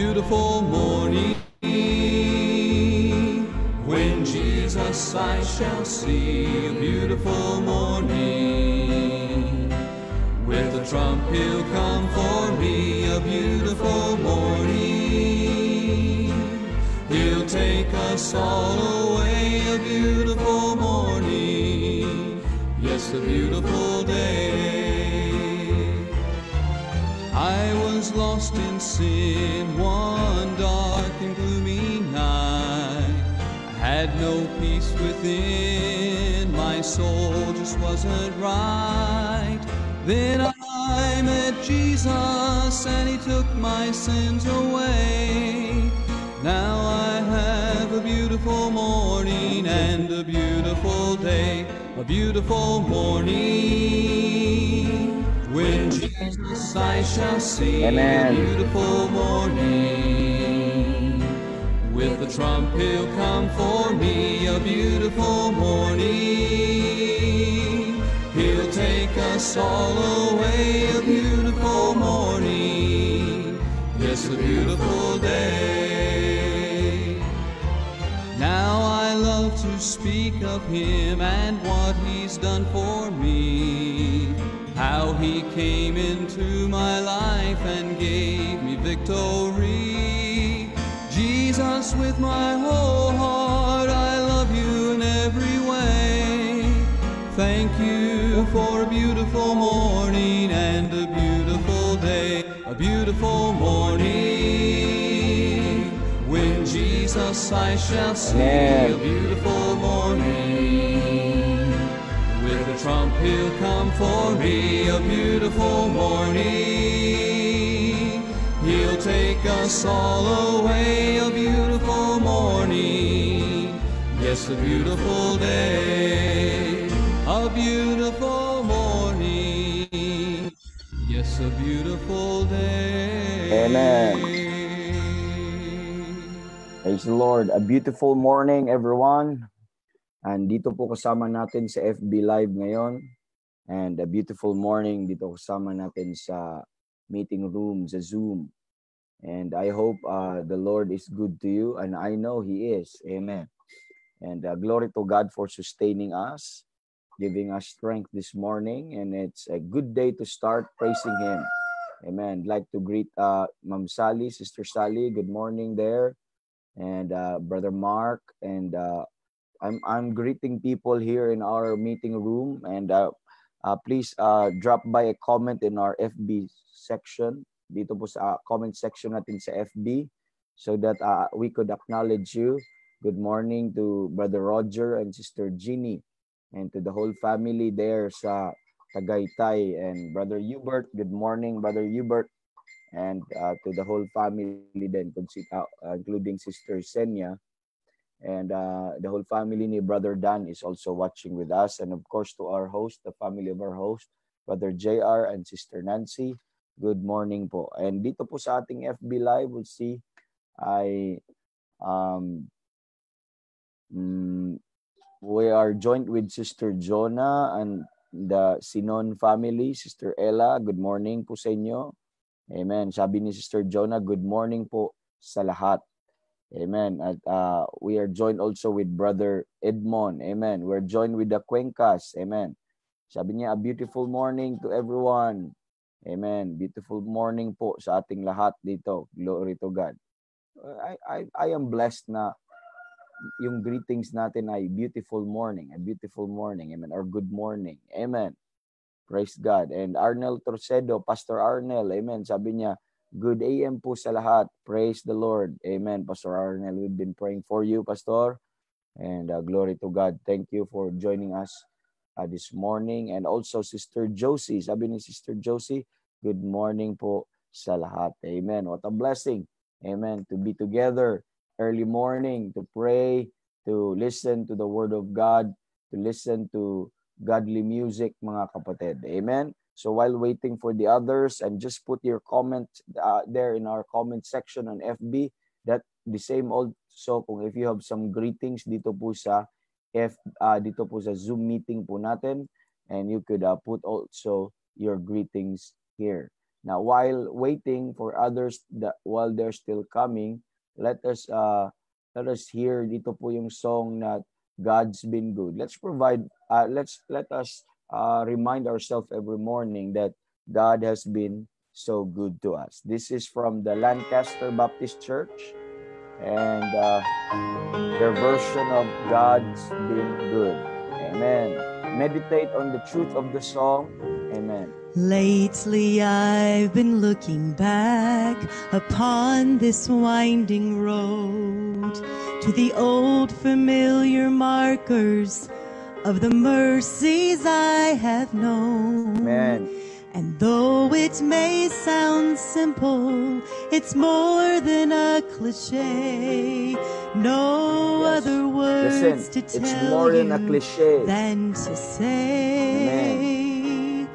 beautiful morning. When Jesus I shall see, a beautiful morning. With a trump he'll come for me, a beautiful morning. He'll take us all away, a beautiful morning. Yes, a beautiful day. I was lost in sin one dark and gloomy night. I had no peace within, my soul just wasn't right. Then I met Jesus and he took my sins away. Now I have a beautiful morning and a beautiful day, a beautiful morning. When Jesus I shall see, Amen. a beautiful morning. With the trump he'll come for me, a beautiful morning. He'll take us all away, a beautiful morning. Yes, a beautiful day. Now I love to speak of him and what he's done for me. How he came into my life and gave me victory. Jesus, with my whole heart, I love you in every way. Thank you for a beautiful morning and a beautiful day, a beautiful morning. When Jesus I shall see, a beautiful morning. With the trump he'll come for me, a beautiful morning. He'll take us all away, a beautiful morning. Yes, a beautiful day, a beautiful morning. Yes, a beautiful day. Amen. Praise the Lord. A beautiful morning, everyone. And dito po kasama natin sa FB Live ngayon. And a beautiful morning dito kasama natin sa meeting room, sa Zoom. And I hope the Lord is good to you. And I know He is. Amen. And glory to God for sustaining us, giving us strength this morning. And it's a good day to start praising Him. Amen. I'd like to greet Ma'am Sally, Sister Sally. Good morning there. And Brother Mark. And I'm greeting people here in our meeting room. And please drop by a comment in our FB section. Dito po sa comment section natin sa FB so that we could acknowledge you. Good morning to Brother Roger and Sister Jeannie and to the whole family there sa Tagaytay. And Brother Hubert, good morning, Brother Hubert. And to the whole family then, including Sister Senya. And the whole family ni Brother Dan is also watching with us. And of course, to our host, the family of our host, Brother JR and Sister Nancy, good morning po. And dito po sa ating FB Live, we'll see, we are joined with Sister Jonah and the Sinon family. Sister Ella, good morning po sa inyo. Amen. Sabi ni Sister Jonah, good morning po sa lahat. Amen. At we are joined also with Brother Edmond. Amen. We're joined with the Cuencas. Amen. Sabi niya, a beautiful morning to everyone. Amen. Beautiful morning po sa ating lahat dito. Glory to God. I am blessed na yung greetings natin ay beautiful morning. A beautiful morning. Amen. Or good morning. Amen. Praise God. And Arnel Torcedo, Pastor Arnel. Amen. Sabi niya, good AM po sa lahat. Praise the Lord. Amen. Pastor Arnel, we've been praying for you, Pastor. And glory to God. Thank you for joining us this morning. And also Sister Josie. Sabi ni Sister Josie, good morning po sa lahat. Amen. What a blessing. Amen. To be together early morning, to pray, to listen to the Word of God, to listen to godly music, mga kapatid. Amen. So while waiting for the others, and just put your comment there in our comment section on FB. That the same also kung if you have some greetings dito po sa Zoom meeting po natin, and you could put also your greetings here. Now, while waiting for others while they're still coming, let us hear dito po yung song na God's been good. Let us remind ourselves every morning that God has been so good to us. This is from the Lancaster Baptist Church, and their version of God's been good. Amen. Meditate on the truth of the song. Amen. Lately I've been looking back upon this winding road to the old familiar markers of the mercies I have known. Amen. And though it may sound simple, it's more than a cliche. No other words to tell it's more than a cliche than to say,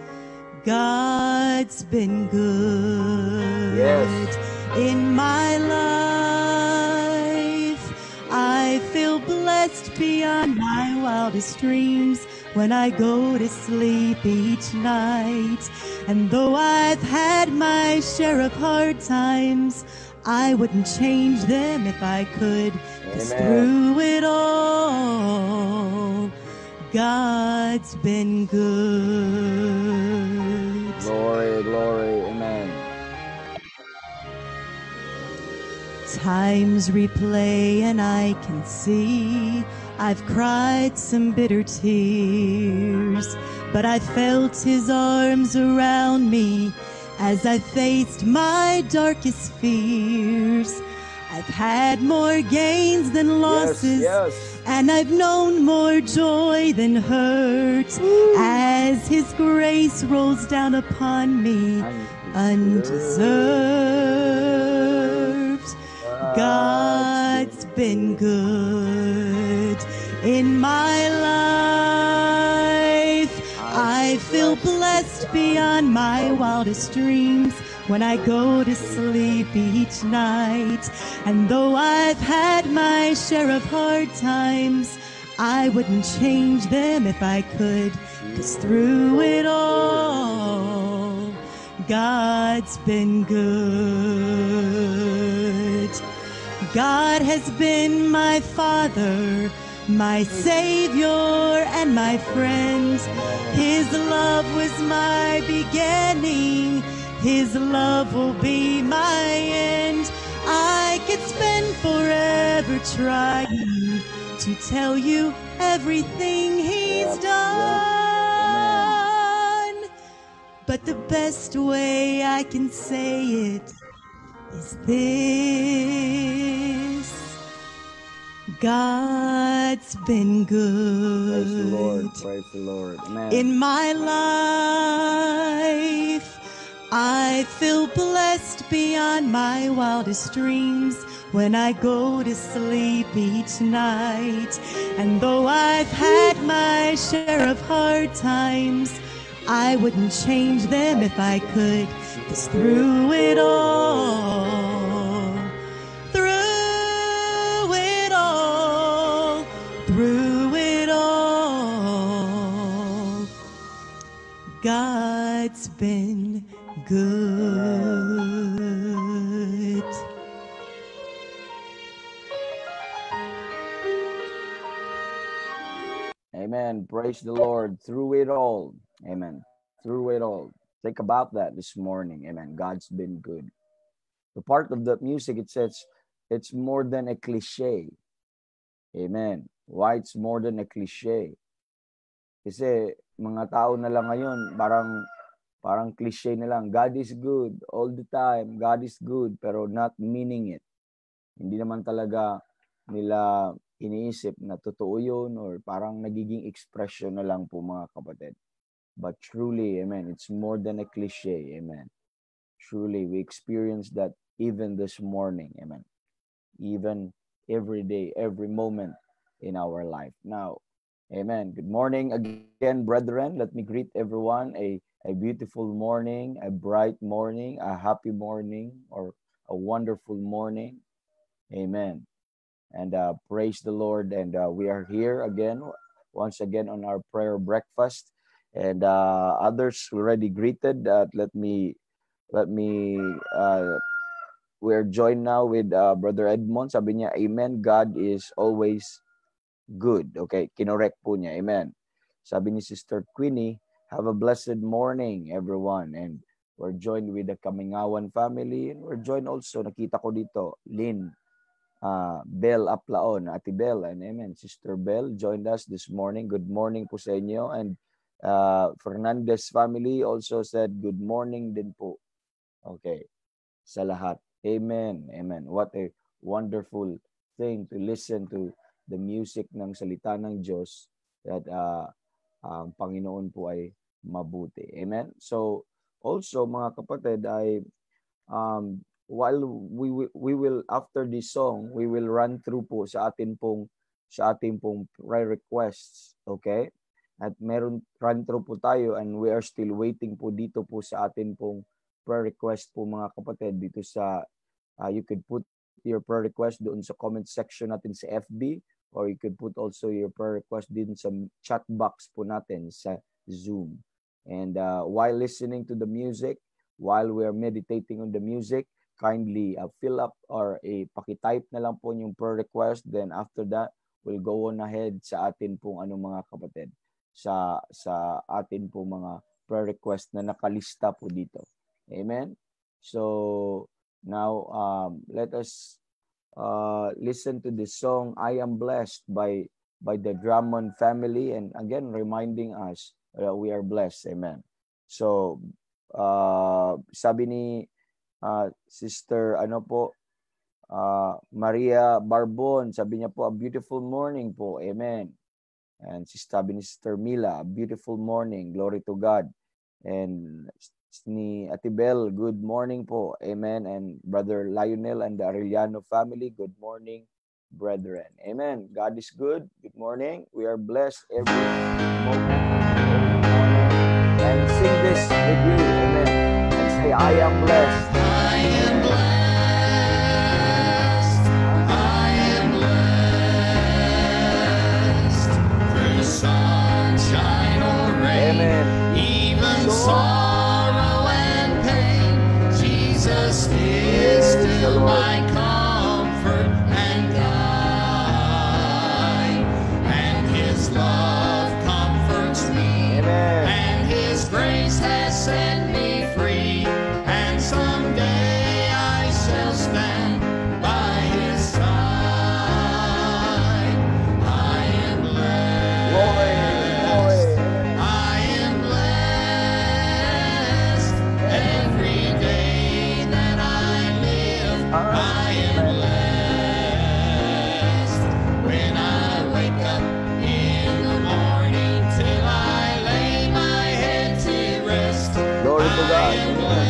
God's been good. Yes. In my life, I feel blessed beyond my wildest dreams when I go to sleep each night. And though I've had my share of hard times, I wouldn't change them if I could. 'Cause through it all, God's been good. Glory, glory, amen. Times replay and I can see I've cried some bitter tears, but I felt His arms around me as I faced my darkest fears. I've had more gains than losses, and I've known more joy than hurt. As His grace rolls down upon me undeserved. God's been good in my life. I feel blessed beyond my wildest dreams when I go to sleep each night. And though I've had my share of hard times, I wouldn't change them if I could. 'Cause through it all, God's been good. God has been my Father, my Savior, and my friend. His love was my beginning. His love will be my end. I could spend forever trying to tell you everything He's done. But the best way I can say it is this: God's been good. Praise the Lord, praise the Lord. Amen. In my life, I feel blessed beyond my wildest dreams when I go to sleep each night. And though I've had my share of hard times, I wouldn't change them if I could. 'Cause through it all, through it all, God's been good. Amen. Praise the Lord. Through it all. Amen. Through it all. Think about that this morning. Amen. God's been good. The part of the music, it says, it's more than a cliche. Amen. Why it's more than a cliche? Kasi mga tao na lang ngayon, parang cliche na lang. God is good all the time. God is good, pero not meaning it. Hindi naman talaga nila iniisip na totoo yun, or parang nagiging expression na lang po, mga kapatid. But truly, amen, it's more than a cliche. Amen. Truly, we experience that even this morning. Amen. Even every day, every moment in our life. Now, amen. Good morning again, brethren. Let me greet everyone a beautiful morning, a bright morning, a happy morning, or a wonderful morning. Amen. And praise the Lord. And we are here again, once again, on our prayer breakfast. And others already greeted. Let me let me, we're joined now with Brother Edmond. Sabi niya, Amen, God is always good. Okay, kinorek po niya. Amen. Sabi ni Sister Queenie, have a blessed morning, everyone. And we're joined with the Kamingawan family. And we're joined also, nakita ko dito, Lynn, Bell Aplaon, Ate Bell, and amen. Sister Bell joined us this morning. Good morning po sa inyo. And Fernandez family also said, good morning din po. Okay, sa lahat. Amen. Amen. What a wonderful thing to listen to the music ng salita ng Diyos that ang Panginoon po ay mabuti. Amen. So also mga kapatid ay while we will after this song we will run through po sa ating pong prayer requests. Okay? At meron run through po tayo and we are still waiting po dito po sa ating pong prayer request po mga kapatid dito sa you could put your prayer request doon sa comment section natin sa FB, or you could put also your prayer request din sa chat box po natin sa Zoom. And while listening to the music, while we are meditating on the music, kindly fill up or pakitype na lang po yung prayer request. Then after that, we'll go on ahead sa atin pong mga kapatid, sa atin pong mga prayer request na nakalista po dito. Amen. So now let us listen to this song, I Am Blessed by the Drummond family, and again reminding us we are blessed. Amen. So sabi ni Sister Maria Barbon, sabi niya po, a beautiful morning po. Amen. And sabi ni Sister Mila, a beautiful morning, glory to God. And ni Ate Bell, good morning po. Amen. And Brother Lionel and the Arellano family, good morning, brethren. Amen. God is good. Good morning. We are blessed every moment, every morning. And sing this with you. Amen. And say, I am blessed. I am blessed. I am blessed. Through sunshine or rain, Amen. even sorrow and pain, Jesus is still my comfort and guide. And His love comforts me. Amen. And His grace has set me free. And someday I shall stand by His side. I am blessed. Glory, glory. I am blessed. Every day that I live, I am blessed. When I wake up in the morning till I lay my head to rest, Glory to God. I am blessed.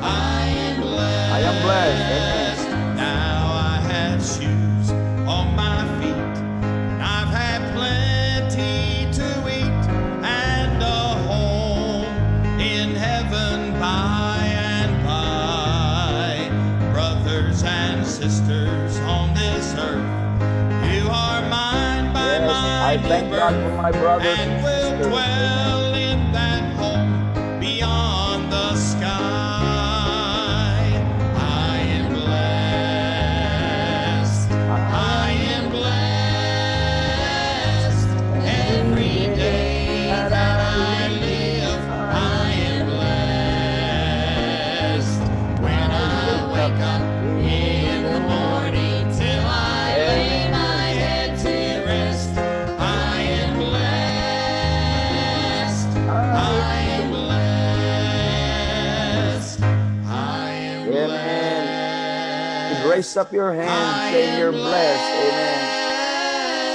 I am blessed. I am blessed. Amen. Now I have shoes on my feet. I've had plenty to eat and a home in heaven by and by. Brothers and sisters on this earth, you are mine by Yes, I my thank God for my brothers and and will sisters. dwell in that home beyond the sky. I am blessed. I am blessed. Every day that I live, I am blessed. When I wake up in the morning till I lay my head to rest, I am blessed. I am blessed. I am Amen. blessed. Raise up your hands, saying you're blessed. Amen.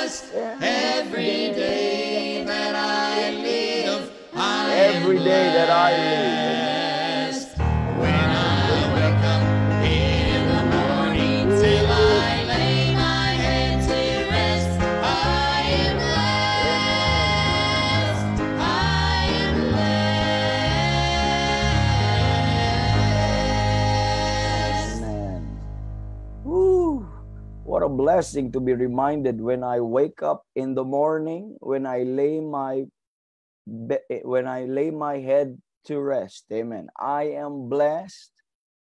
Blessed. Every day that I live, I Every day that I live. blessed. When I wake up in the morning till I lay my head to rest, I am blessed. I am blessed. Amen. Woo. What a blessing to be reminded when I wake up in the morning, when I lay my head to rest. Amen. I am blessed.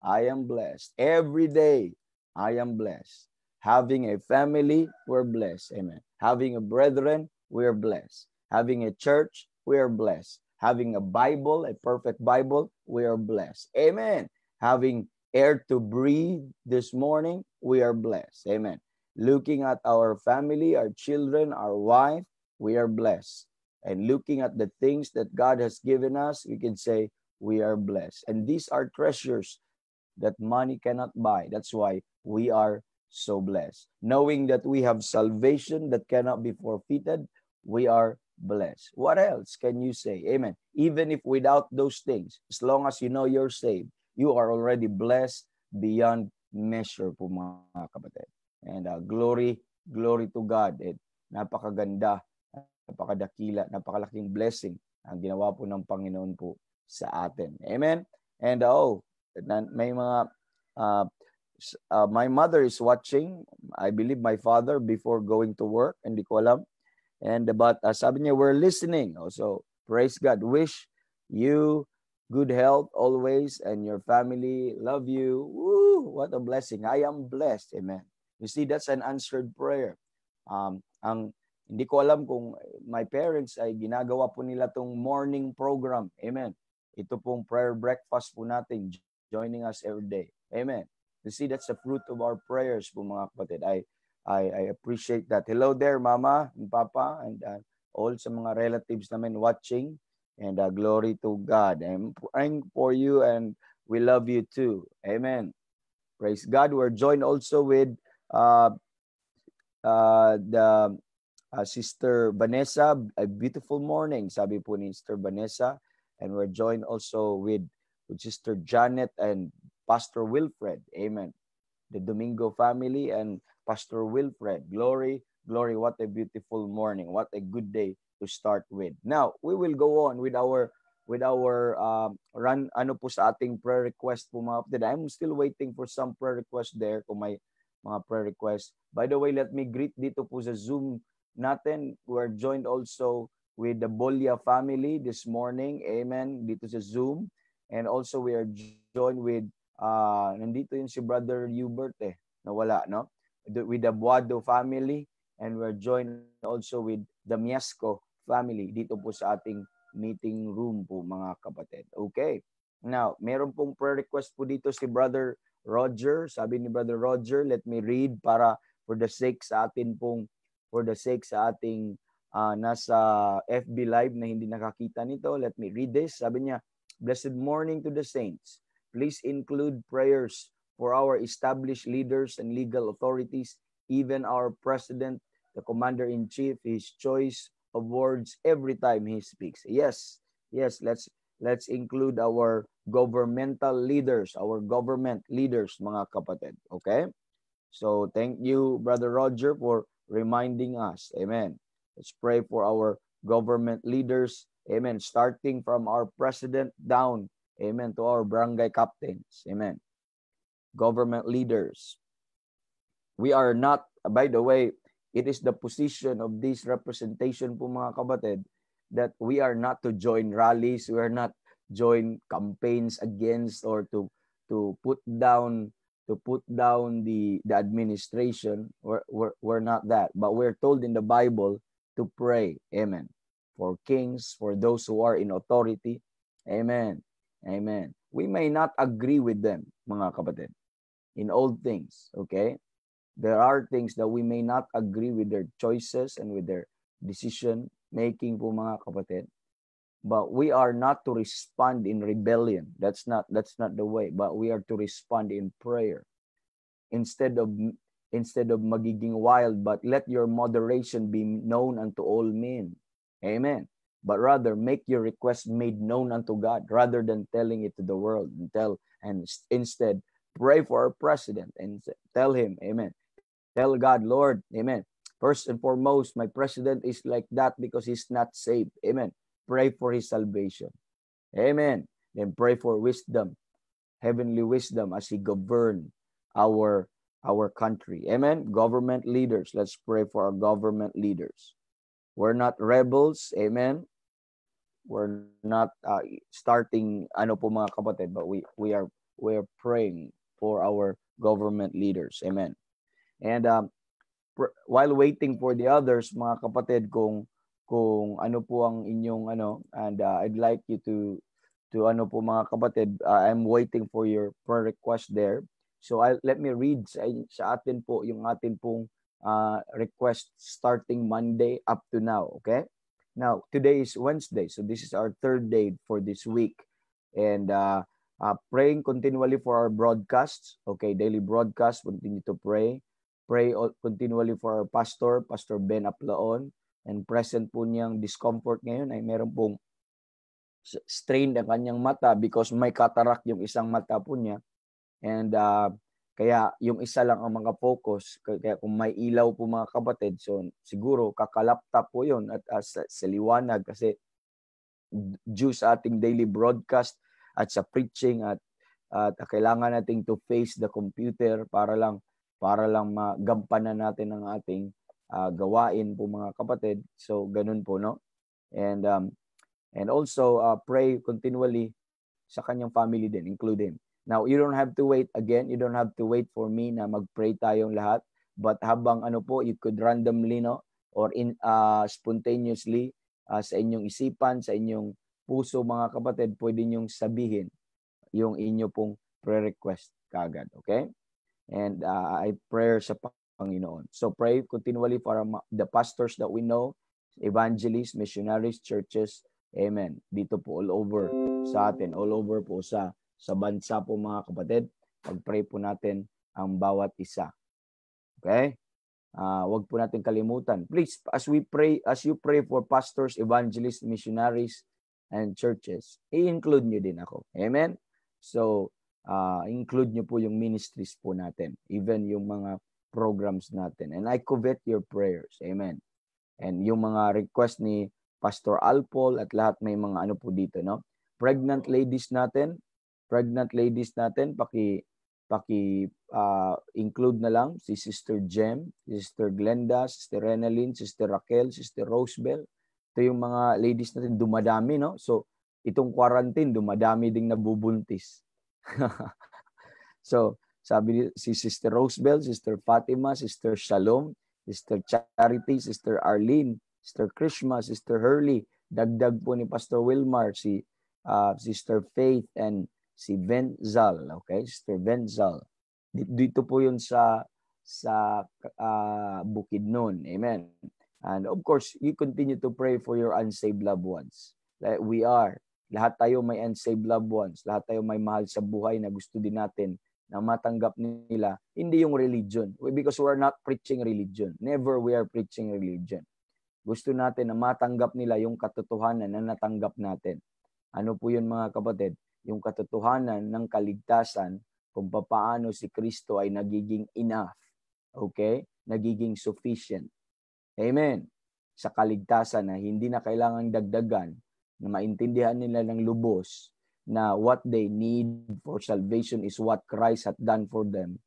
I am blessed. Every day, I am blessed. Having a family, we're blessed. Amen. Having a brethren, we're blessed. Having a church, we are blessed. Having a Bible, a perfect Bible, we are blessed. Amen. Having air to breathe this morning, we are blessed. Amen. Looking at our family, our children, our wife, we are blessed. And looking at the things that God has given us, we can say we are blessed. And these are treasures that money cannot buy. That's why we are so blessed. Knowing that we have salvation that cannot be forfeited, we are blessed. What else can you say? Amen. Even if without those things, as long as you know you're saved, you are already blessed beyond measure po mga kapatid. And glory to God. Napakaganda, napakadakila, napakalaking blessing ang ginawa po ng Panginoon po sa atin. Amen. And may mga my mother is watching. I believe my father before going to work. Hindi ko alam. And but sabi niya, we're listening. Also, praise God. Wish you good health always and your family. Love you. Woo, what a blessing. I am blessed. Amen. You see, that's an answered prayer. Hindi ko alam kung my parents ay ginagawa po nila tong morning program. Amen. Ito pong prayer breakfast po natin, joining us every day. Amen. You see, that's the fruit of our prayers po mga kapatid. I appreciate that. Hello there, Mama and Papa, and all sa mga relatives namin watching. And glory to God. I'm praying for you and we love you too. Amen. Praise God. We're joined also with Sister Vanessa. A beautiful morning, sabi po ni Sister Vanessa. And we're joined also with Sister Janet and Pastor Wilfred. Amen. The Domingo family and Pastor Wilfred. Glory, glory. What a beautiful morning. What a good day to start with. Now, we will go on with our ano po sa ating prayer request po mga kapatid. I'm still waiting for some prayer request there kung may mga prayer request. By the way, let me greet dito po sa Zoom natin. We're joined also with the Bolia family this morning. Amen. Dito sa Zoom. And also we are joined with nandito yun si Brother Hubert nawala, no? With the Buado family, and we're joined also with the Miasco family dito po sa ating meeting room po mga kapatid. Okay. Now, meron pong prayer request po dito si Brother Roger. Sabi ni Brother Roger, let me read para for the sake sa ating nasa FB Live na hindi nakakita nito. Let me read this. Sabi niya, blessed morning to the saints. Please include prayers for our established leaders and legal authorities, even our president, the commander-in-chief, his choice of words every time he speaks. Yes, let's include our governmental leaders, mga kapatid. Okay? So thank you, Brother Roger, for reminding us. Amen. Let's pray for our government leaders. Amen. Starting from our president down. Amen. To our barangay captains. Amen. Government leaders. We are not, by the way, it is the position of this representation po mga kapatid that we are not to join rallies, we are not join campaigns against or to put down the administration. We're not that, but we're told in the Bible to pray. Amen. For kings, for those who are in authority. Amen. Amen. We may not agree with them, mga kapatid, in all things, okay? There are things that we may not agree with their choices and with their decision making po mga kapatid. But we are not to respond in rebellion. That's not the way. But we are to respond in prayer. Instead of magiging wild, but let your moderation be known unto all men. Amen. But rather make your request made known unto God rather than telling it to the world. And instead pray for our president and tell him, amen. Tell God, Lord, amen. First and foremost, my president is like that because he's not saved. Amen. Pray for his salvation. Amen. Then pray for wisdom, heavenly wisdom as he govern our country. Amen. Government leaders. Let's pray for our government leaders. We're not rebels. Amen. We're not starting ano po mga kapatid, but we are praying for our government leaders. Amen. And while waiting for the others, mga kapatid, kung ano po ang inyong ano, and I'd like you to ano po mga kapatid, I'm waiting for your prayer request there. So let me read sa atin po yung atin pong request starting Monday up to now, okay? Now, today is Wednesday, so this is our third day for this week. And praying continually for our broadcasts, okay, daily broadcast, continue to pray. Pray continually for our pastor, Pastor Ben Aplaon, and present po niyang discomfort ngayon ay meron pong strained ang kanyang mata because may cataract yung isang mata po niya. And kaya yung isa lang ang mga focus. Kaya kung may ilaw po mga kapatid, so siguro kakalaptop po yun at sa liwanag kasi due sa ating daily broadcast at sa preaching at kailangan nating to face the computer para lang magampanan natin ang ating gawain po mga kapatid. So ganun po, no? And also pray continually sa kanyang family din, include him. Now, you don't have to wait again. You don't have to wait for me na mag-pray tayong lahat. But habang ano po, you could randomly, no, or spontaneously sa inyong isipan, sa inyong puso mga kapatid, pwede niyong sabihin yung inyo pong prayer request kagad, okay? And I pray sa Panginoon. So pray continually for the pastors that we know, evangelists, missionaries, churches. Amen. Dito po all over sa atin, all over po sa bansa po mga kapatid. Pag-pray po natin ang bawat isa. Okay? Wag po natin kalimutan. Please, as you pray for pastors, evangelists, missionaries, and churches, i-include nyo din ako. Amen? So, include nyo po yung ministries po natin, even yung mga programs natin. And I covet your prayers. Amen. And yung mga request ni Pastor Alpol at lahat may mga ano po dito, no? Pregnant ladies natin, include na lang si Sister Jem, Sister Glenda, Sister Renalyn, Sister Raquel, Sister Rosebel. Ito yung mga ladies natin, dumadami, no? So, itong quarantine, dumadami ding nabubuntis. So, sabi si Sister Rosebel, Sister Fatima, Sister Shalom, Sister Charity, Sister Arlene, Sister Krishma, Sister Hurley, dagdag po ni Pastor Wilmar, si Sister Faith, and si Venzal, okay? Sister Venzal. Dito po yun sa Bukidnon. Amen. And of course, you continue to pray for your unsaved loved ones. Like we are. Lahat tayo may unsaved loved ones. Lahat tayo may mahal sa buhay na gusto din natin na matanggap nila. Hindi yung religion. Because we're not preaching religion. Never we are preaching religion. Gusto natin na matanggap nila yung katotohanan na natanggap natin. Ano po yun mga kapatid? Yung katotohanan ng kaligtasan kung paano si Kristo ay nagiging enough. Okay? Nagiging sufficient. Amen. Sa kaligtasan na hindi na kailangang dagdagan, na maintindihan nila ng lubos na what they need for salvation is what Christ hath done for them.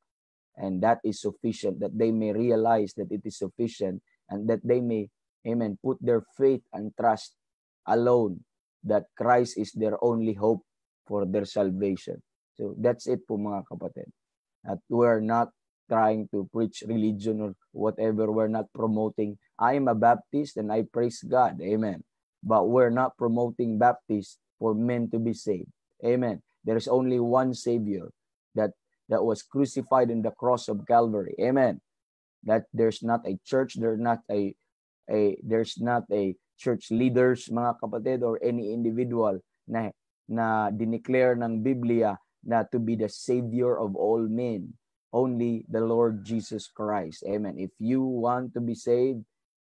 And that is sufficient, that they may realize that it is sufficient and that they may, amen, put their faith and trust alone that Christ is their only hope for their salvation. So that's it po mga kapatid. At we're not trying to preach religion or whatever. We're not promoting. I am a Baptist and I praise God. Amen. But we're not promoting Baptist for men to be saved. Amen. There is only one Savior that was crucified in the cross of Calvary. Amen. That there's not a church, there's not a church leaders, mga kapatid, or any individual na dineclare ng Biblia na to be the Savior of all men. Only the Lord Jesus Christ. Amen. If you want to be saved,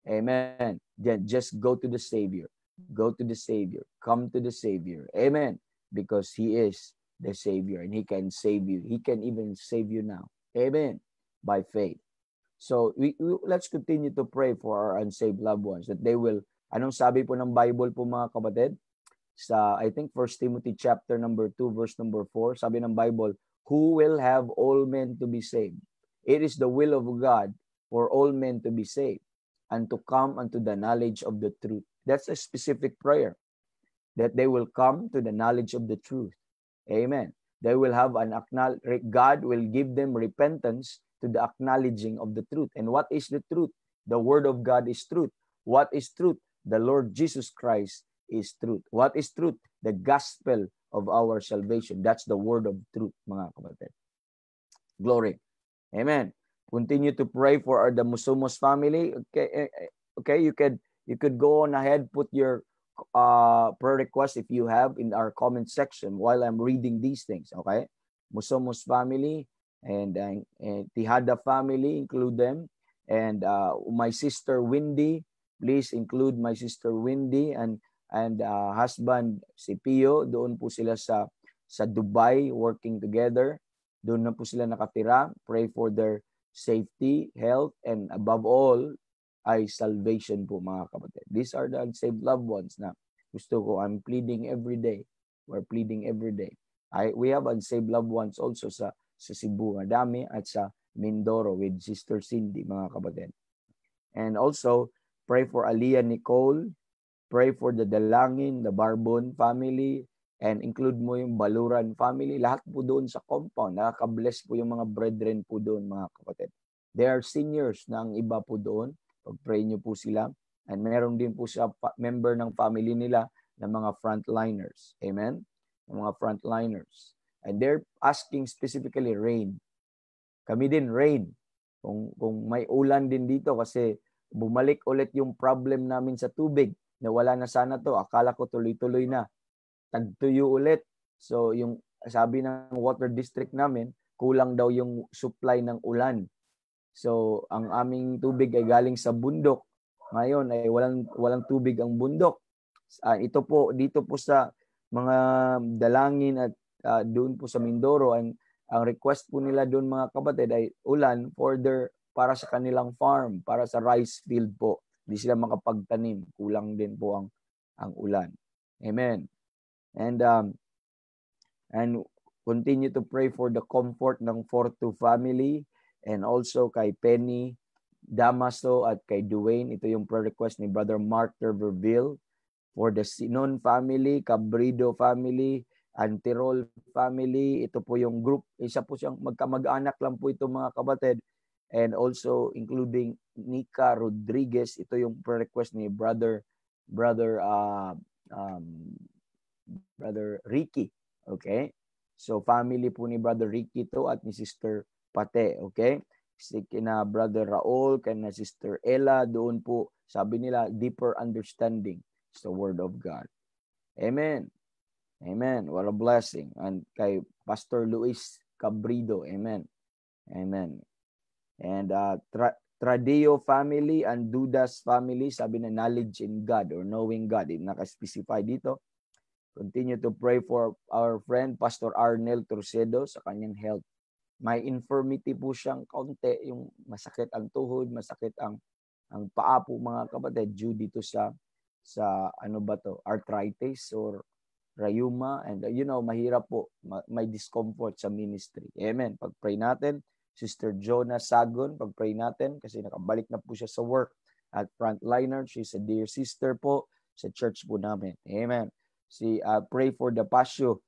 amen, then just go to the Savior. Go to the Savior. Come to the Savior. Amen. Because He is the Savior and He can save you. He can even save you now. Amen. By faith. So let's continue to pray for our unsaved loved ones that they will, anong sabi po ng Bible po mga kapatid? Sa, I think, 1 Timothy chapter number 2, verse number 4, sabi ng Bible, who will have all men to be saved. It is the will of God for all men to be saved and to come unto the knowledge of the truth. That's a specific prayer. that they will come to the knowledge of the truth. Amen. They will have God will give them repentance to the acknowledging of the truth. And what is the truth? The word of God is truth. What is truth? The Lord Jesus Christ is truth. What is truth? The gospel of our salvation. That's the word of truth, mga kapatid. Glory. Amen. Continue to pray for the Musumos family. Okay, you could go on ahead, put your prayer request if you have in our comment section while I'm reading these things. Okay, Musomos family and Tihada family, include them, and my sister Windy, please include my sister Windy and husband si Pio. Doon po sila sa Dubai working together. Doon na po sila nakatira. Pray for their safety, health, and above all ay salvation po, mga kapatid. These are the unsaved loved ones na gusto ko. I'm pleading every day. We're pleading every day. We have unsaved loved ones also sa Cebu, Madami, at sa Mindoro with Sister Cindy, mga kapatid. And also, pray for Aliyah Nicole. Pray for the Dalangin, the Barbon family, and include mo yung Baluran family. Lahat po doon sa compound. Nakaka-bless po yung mga brethren po doon, mga kapatid. They are seniors na ang iba po doon. Pag-pray nyo po sila. And meron din po siya member ng family nila na mga frontliners. Amen? Ng mga frontliners. And they're asking specifically rain. Kami din rain. Kung may ulan din dito kasi bumalik ulit yung problem namin sa tubig. Nawala na sana to. Akala ko tuloy-tuloy na. Tagtuyo ulit. So yung sabi ng water district namin, kulang daw yung supply ng ulan. So, ang aming tubig ay galing sa bundok. Ngayon ay walang tubig ang bundok. Ito po dito po sa mga Dalangin at doon po sa Mindoro, ang request po nila doon, mga kapatid, ay ulan para sa kanilang farm, para sa rice field po. Hindi sila makapagtanim. Kulang din po ang ulan. Amen. And continue to pray for the comfort ng Fortu family. And also kay Penny Damaso at kay Dwayne. Ito yung prayer request ni Brother Mark Terverville. For the Sinon family, Cabrido family, Antirol family. Ito po yung group. Isa po siyang magkamag-anak lang po ito, mga kapatid. And also including Nika Rodriguez. Ito yung prayer request ni Brother Ricky. Okay? So family po ni Brother Ricky to at ni Sister Pate, okay? Kina Brother Raul, kina Sister Ella, doon po, sabi nila, deeper understanding is the Word of God. Amen. Amen. What a blessing. And kay Pastor Luis Cabrido, amen. Amen. And Tradeo family and Dudas family, sabi na knowledge in God or knowing God, naka-specify dito. Continue to pray for our friend, Pastor Arnel Torcedo, sa kanyang health. May infirmity po siyang kaunti, yung masakit ang tuhod, masakit ang paa po, mga kapatid, due dito sa ano ba to, arthritis or rheuma, and mahirap po, may discomfort sa ministry. Amen. Pag-pray natin, Sister Jonah Sagon, pag-pray natin kasi nakabalik na po siya sa work at frontliner. She's a dear sister po sa church po namin. Amen. Pray for the Pasio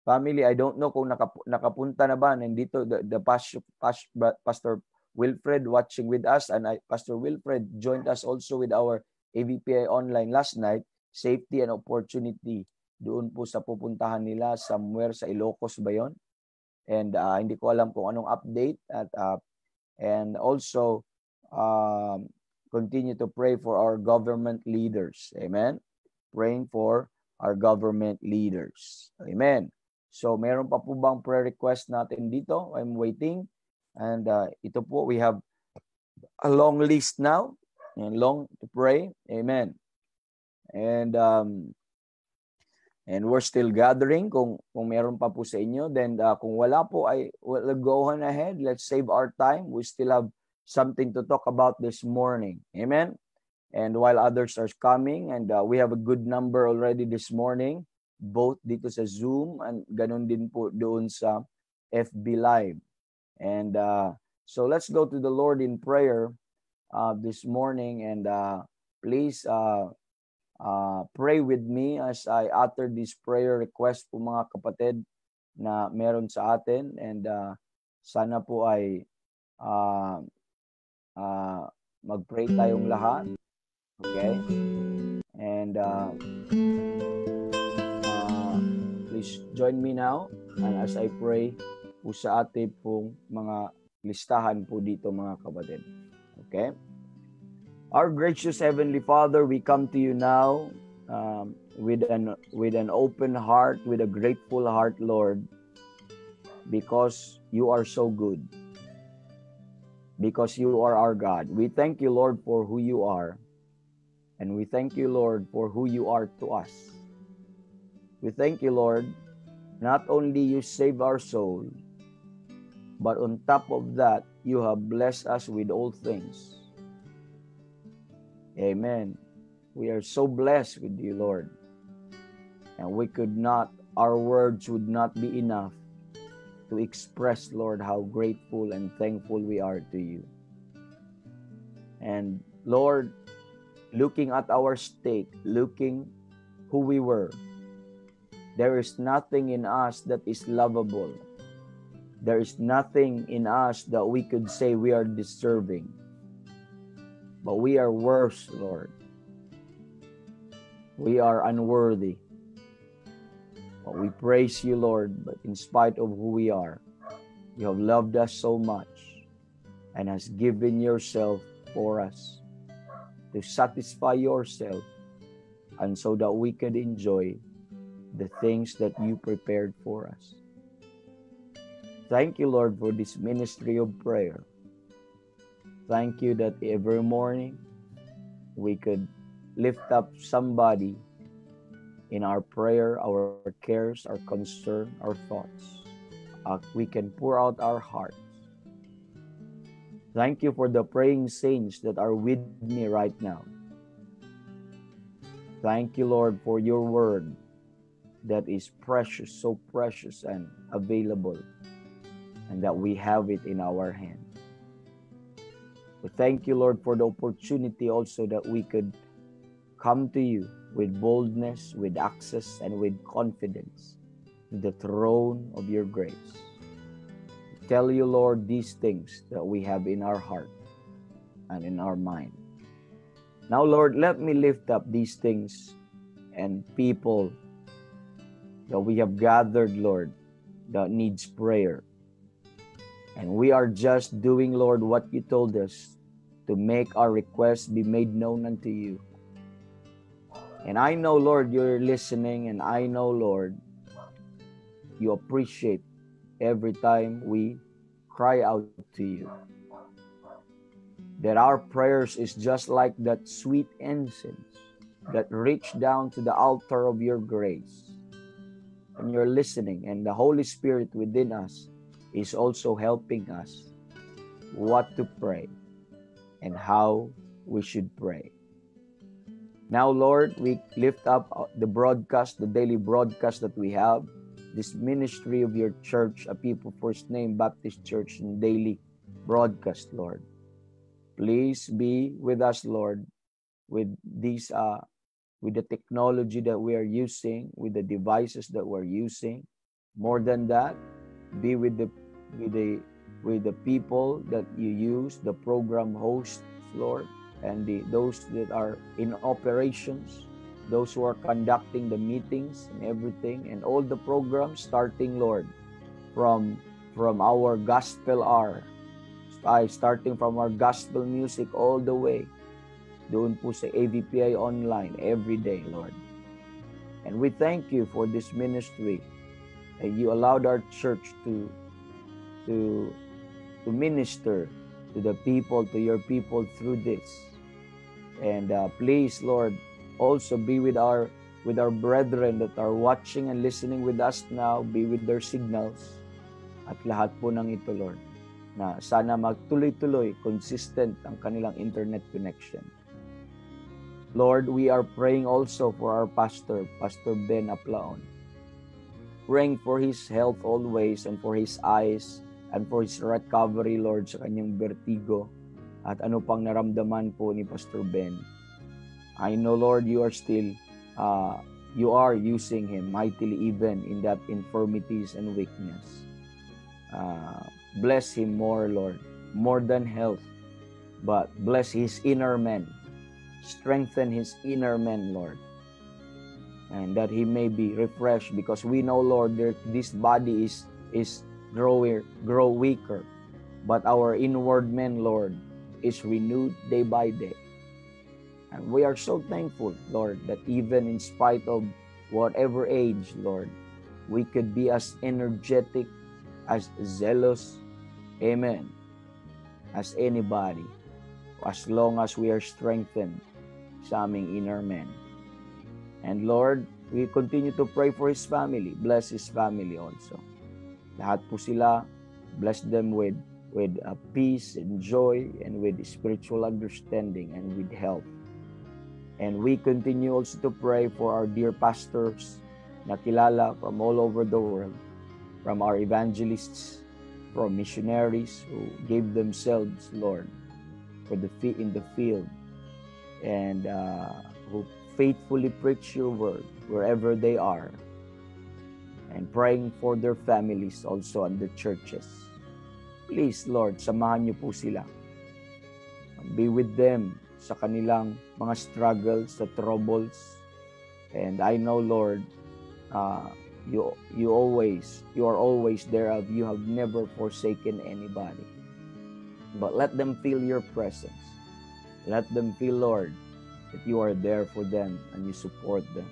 family. I don't know kung nakapunta na ba nandito the Pastor Wilfred watching with us, and Pastor Wilfred joined us also with our AVPI online last night. Safety and opportunity doon po sa pupuntahan nila somewhere sa Ilocos ba yon? And hindi ko alam kung anong update and also continue to pray for our government leaders. Amen. Praying for our government leaders. Amen. So, meron pa po bang prayer request natin dito? I'm waiting. And ito po, we have a long list now. And long to pray. Amen. And we're still gathering. Kung meron pa po sa inyo, then kung wala po, we'll go on ahead. Let's save our time. We still have something to talk about this morning. Amen. And while others are coming, and we have a good number already this morning, both dito sa Zoom and ganun din po doon sa FB Live. And so let's go to the Lord in prayer this morning, and please pray with me as I utter this prayer request po mga kapatid na meron sa atin, and sana po ay mag-pray tayong lahat. Okay? And please join me now and as I pray po sa ating pong mga listahan po dito mga kapatid. Okay? Our gracious Heavenly Father, we come to you now with an open heart, with a grateful heart, Lord, because you are so good. Because you are our God. We thank you, Lord, for who you are. And we thank you, Lord, for who you are to us. We thank you, Lord, not only you save our soul, but on top of that, you have blessed us with all things. Amen. We are so blessed with you, Lord. And our words would not be enough to express, Lord, how grateful and thankful we are to you. And Lord, looking at our state, looking who we were, there is nothing in us that is lovable. There is nothing in us that we could say we are deserving. But we are worse, Lord. We are unworthy. But we praise you, Lord, but in spite of who we are, you have loved us so much and has given yourself for us to satisfy yourself and so that we could enjoy the things that you prepared for us. Thank you, Lord, for this ministry of prayer. Thank you that every morning we could lift up somebody in our prayer, our cares, our concern, our thoughts. We can pour out our hearts. Thank you for the praying saints that are with me right now. Thank you, Lord, for your word that is precious, so precious and available, and that we have it in our hand. We thank you, Lord, for the opportunity also that we could come to you with boldness, with access, and with confidence to the throne of your grace. Tell you, Lord, these things that we have in our heart and in our mind. Now, Lord, let me lift up these things and people that we have gathered, Lord, that needs prayer. And we are just doing, Lord, what you told us, to make our requests be made known unto you. And I know, Lord, you're listening, and I know, Lord, you appreciate every time we cry out to you. That our prayers is just like that sweet incense that reach down to the altar of your grace. And you're listening, and the Holy Spirit within us is also helping us what to pray and how we should pray. Now, Lord, we lift up the broadcast, the daily broadcast that we have, this ministry of your church, A People First Name Baptist Church, and daily broadcast, Lord. Please be with us, Lord, with these, with the technology that we are using, with the devices that we're using. More than that, be with the people that you use, the program hosts, Lord, and those that are in operations, those who are conducting the meetings and everything, and all the programs starting, Lord, from our gospel hour, starting from our gospel music all the way doon po sa AVPI online every day, Lord. And we thank you for this ministry, and you allowed our church to minister to the people, to your people through this. And please, Lord, also be with our brethren that are watching and listening with us now. Be with their signals at lahat po ng ito, Lord, na sana magtuloy-tuloy, consistent ang kanilang internet connection. Lord, we are praying also for our pastor, Pastor Ben Aplaon. Praying for his health always, and for his eyes, and for his recovery, Lord, sa kanyang vertigo at ano pang naramdaman po ni Pastor Ben. I know, Lord, you are still, you are using him mightily even in that infirmities and weakness. Bless him more, Lord, more than health, but bless his inner man. Strengthen his inner man, Lord, and that he may be refreshed, because we know, Lord, that this body is grow weaker, but our inward man, Lord, is renewed day by day. And we are so thankful, Lord, that even in spite of whatever age, Lord, we could be as energetic, as zealous, amen, as anybody, as long as we are strengthened sa aming inner man. And Lord, we continue to pray for his family. Bless his family also. Lahat po sila, bless them with peace and joy and with spiritual understanding and with health. And we continue also to pray for our dear pastors na kilala from all over the world, from our evangelists, from missionaries who gave themselves, Lord, for the in the field, and who faithfully preach your word wherever they are, and praying for their families also and the churches. Please, Lord, samahan niyo po sila. Be with them sa kanilang mga struggles, sa troubles. And I know, Lord, you are always there. You have never forsaken anybody. But let them feel your presence. Let them feel, Lord, that you are there for them and you support them.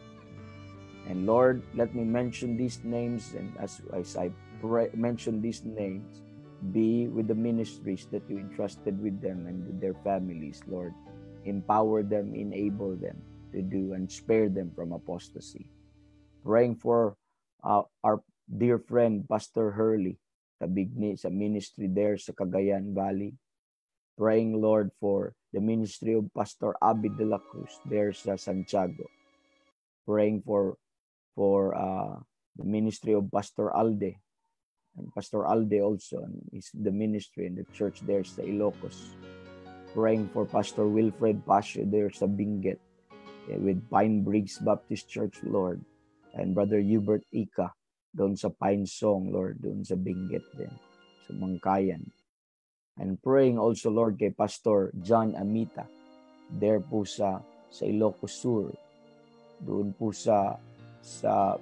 And Lord, let me mention these names, and as I mention these names, be with the ministries that you entrusted with them and with their families, Lord. Empower them, enable them to do, and spare them from apostasy. Praying for our dear friend, Pastor Hurley, sa ministry there sa Cagayan Valley. Praying, Lord, for the ministry of Pastor Abby de la Cruz there sa Santiago. Praying for the ministry of Pastor Alde, and Pastor Alde also, and the ministry and the church there sa Ilocos. Praying for Pastor Wilfred Pasio there sa Benguet, with Pine Briggs Baptist Church, Lord, and Brother Hubert Ika doon sa Pine Song, Lord, doon sa Benguet din, sa Mangkayan. And praying also, Lord, kay Pastor John Amita there po sa Ilocos Sur, doon po sa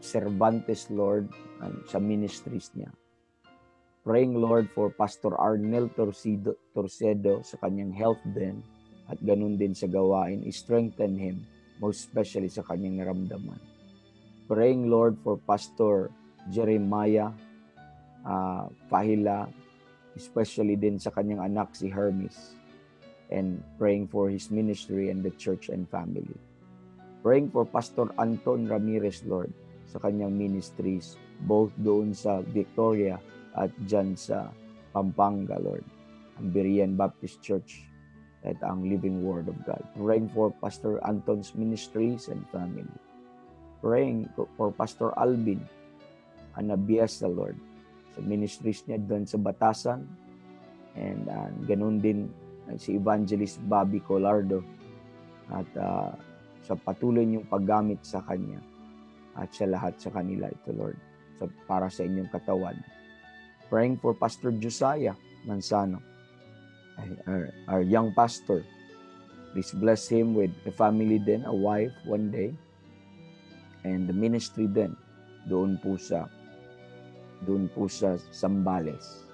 Cervantes, Lord, and sa ministries niya. Praying, Lord, for Pastor Arnel Torcedo sa kanyang health din, at ganun din sa gawain. Strengthen him, most especially sa kanyang naramdaman. Praying, Lord, for Pastor Jeremiah Pahila, especially din sa kanyang anak si Hermes, and praying for his ministry and the church and family. Praying for Pastor Anton Ramirez, Lord, sa kanyang ministries, both doon sa Victoria at dyan sa Pampanga, Lord, ang Berean Baptist Church at ang Living Word of God. Praying for Pastor Anton's ministries and family. Praying for Pastor Alvin Anabiasa, Lord, sa ministries niya doon sa Batasan, and ganun din si Evangelist Bobby Colardo, at sa patuloy niyong paggamit sa kanya at sa lahat sa kanila ito, Lord, para sa inyong katawan. Praying for Pastor Josiah Manzano, our young pastor. Please bless him with a family din, a wife one day, and the ministry din doon po sa Zambales.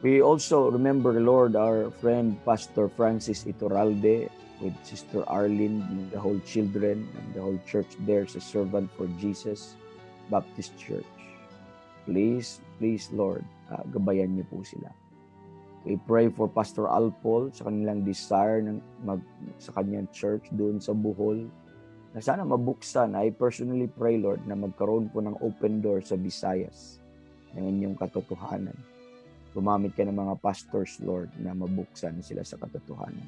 We also remember, Lord, our friend Pastor Francis Iturralde with Sister Arlene and the whole children and the whole church there sa Servant for Jesus Baptist Church. Please, Lord, gabayan niyo po sila. We pray for Pastor Alpol sa kanilang desire sa kanyang church doon sa Bohol, na sana mabuksan. I personally pray, Lord, na magkaroon po ng open door sa Visayas ng inyong katotohanan. Gumamit ka ng mga pastors, Lord, na mabuksan sila sa katotohanan.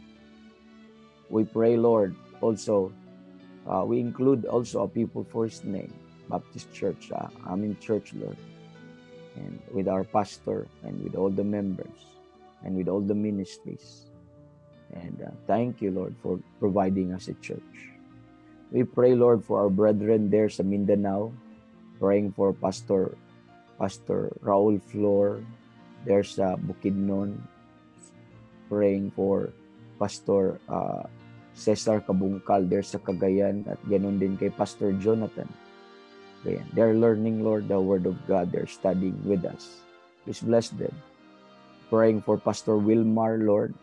We pray, Lord, also, we include also a people for His name, Baptist Church, aming church, Lord, and with our pastor and with all the members and with all the ministries. And thank you, Lord, for providing us a church. We pray, Lord, for our brethren there sa Mindanao, praying for Pastor Raul Flor there sa Bukidnon, praying for Pastor Cesar Kabungkal there sa Cagayan, at ganun din kay Pastor Jonathan. They're learning, Lord, the Word of God. They're studying with us. Please bless them. Praying for Pastor Wilmar, Lord,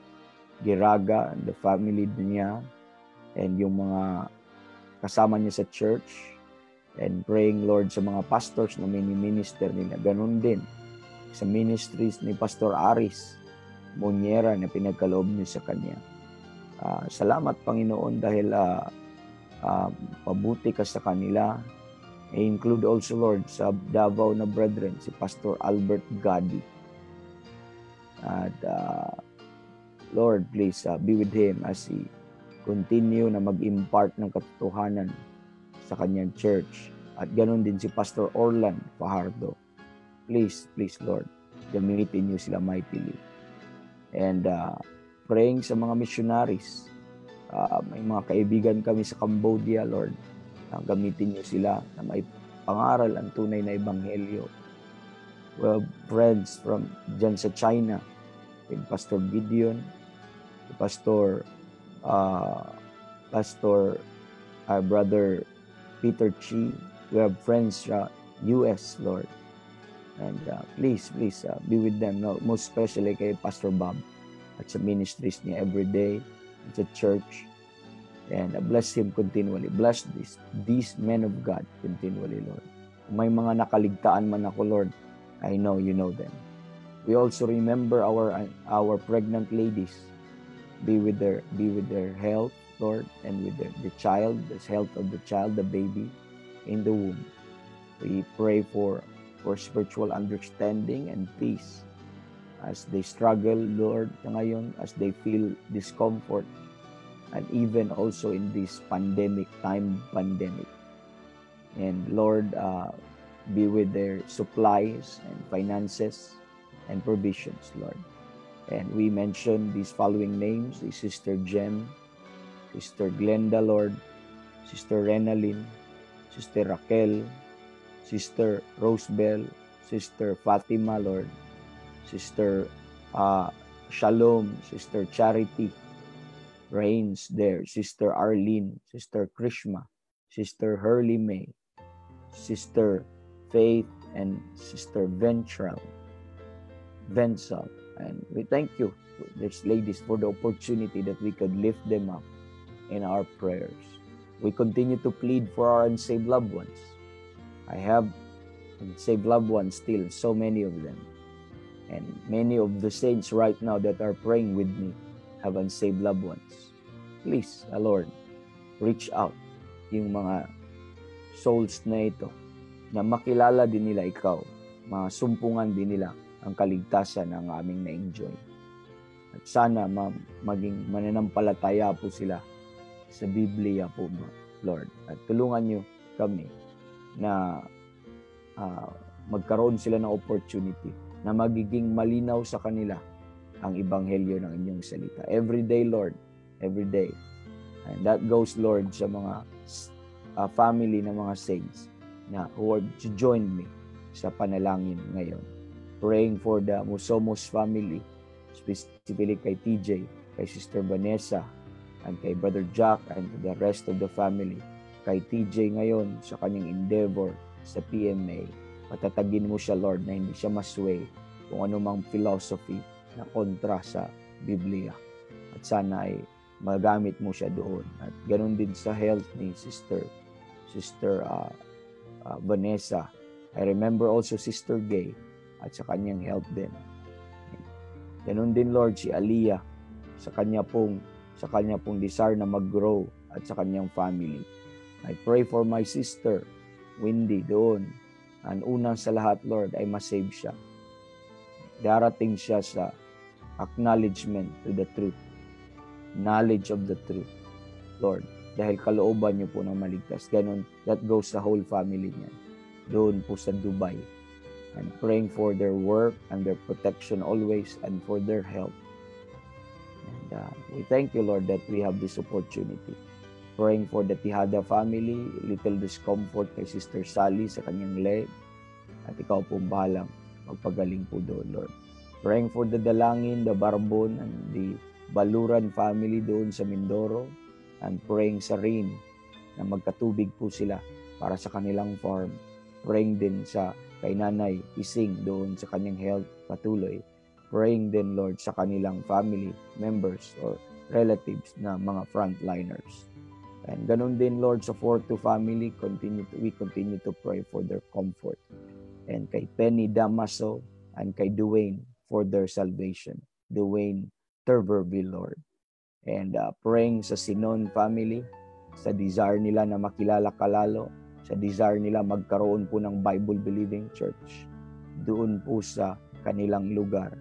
Giraga and the family niya and yung mga kasama niya sa church, and praying, Lord, sa mga pastors na mini-minister nila. Ganun din sa ministries ni Pastor Aris Moniera na pinagkaloob niyo sa kanya. Salamat, Panginoon, dahil pabuti ka sa kanila. I-include also, Lord, sa Davao na brethren, si Pastor Albert Gadi. At Lord, please be with him as he continue na mag-impart ng katotohanan sa kanyang church. At ganoon din si Pastor Orlan Fajardo. Please, Lord, gamitin niyo sila mightily. And praying sa mga missionaries. May mga kaibigan kami sa Cambodia, Lord. Gamitin niyo sila na may pangaral ang tunay na ebanghelyo. We have friends from dyan sa China, with Pastor Gideon, Pastor Brother Peter Chi. We have friends sa US, Lord. And please be with them, no? Most especially kay Pastor Bob at sa ministries niya every day at sa church. And bless him continually. Bless these men of God continually, Lord. Kung may mga nakaligtaan man ako, Lord, I know you know them. We also remember our pregnant ladies. Be with their health, Lord, and with the child, the health of the child, the baby in the womb. We pray for spiritual understanding and peace as they struggle, Lord, ngayon, as they feel discomfort, and even also in this pandemic. And Lord, be with their supplies and finances and provisions, Lord. And we mention these following names: Sister Jem, Sister Glenda, Lord, Sister Renalyn, Sister Raquel, Sister Rosebell, Sister Fatima, Lord, Sister Shalom, Sister Charity Reigns there, Sister Arlene, Sister Krishma, Sister Hurley May, Sister Faith, and Sister Ventral. And we thank you, these ladies, for the opportunity that we could lift them up in our prayers. We continue to plead for our unsaved loved ones. I have unsaved loved ones still, so many of them. And many of the saints right now that are praying with me have unsaved loved ones. Please, Lord, reach out yung mga souls na ito, na makilala din nila ikaw, masumpungan din nila ang kaligtasan ng aming na-enjoy. At sana maging mananampalataya po sila sa Biblia po, Lord. At tulungan niyo kami na magkaroon sila ng opportunity na magiging malinaw sa kanila ang ebanghelyo ng inyong salita. Every day, Lord. Every day. And that goes, Lord, sa mga family ng mga saints na who are to join me sa panalangin ngayon. Praying for the Musomos family, specifically kay TJ, kay Sister Vanessa, and kay Brother Jack, and to the rest of the family. Kay TJ ngayon sa kanyang endeavor sa PMA. Patatagin mo siya, Lord, na hindi siya masway kung anumang philosophy na kontra sa Biblia. At sana ay magamit mo siya doon. At ganun din sa health ni Sister Vanessa. I remember also Sister Gay at sa kanyang health din. Ganun din, Lord, si Aliyah sa kanya pong desire na mag-grow at sa kanyang family. I pray for my sister Wendy doon. Ang unang sa lahat, Lord, ay masave siya. Darating siya sa acknowledgement to the truth. Knowledge of the truth, Lord. Dahil kalooban niyo po ng maligtas. Ganun, that goes sa whole family niya. Doon po sa Dubai. And praying for their work and their protection always and for their health. And we thank you, Lord, that we have this opportunity. Praying for the Tihada family, little discomfort kay Sister Sally sa kanyang leg. At ikaw pong bahalang magpagaling po doon, Lord. Praying for the Dalangin, the Barbon, and the Baluran family doon sa Mindoro. And praying sa rain na magkatubig po sila para sa kanilang farm. Praying din sa kay Nanay Ising doon sa kanyang health patuloy. Praying din, Lord, sa kanilang family members or relatives na mga frontliners. And ganun din, Lord, sa Forto family, we continue to pray for their comfort. And kay Penny Damaso and kay Dwayne for their salvation. Dwayne Turberville, Lord. And praying sa Sinon family, sa desire nila na makilala ka lalo, sa desire nila magkaroon po ng Bible-believing church doon po sa kanilang lugar,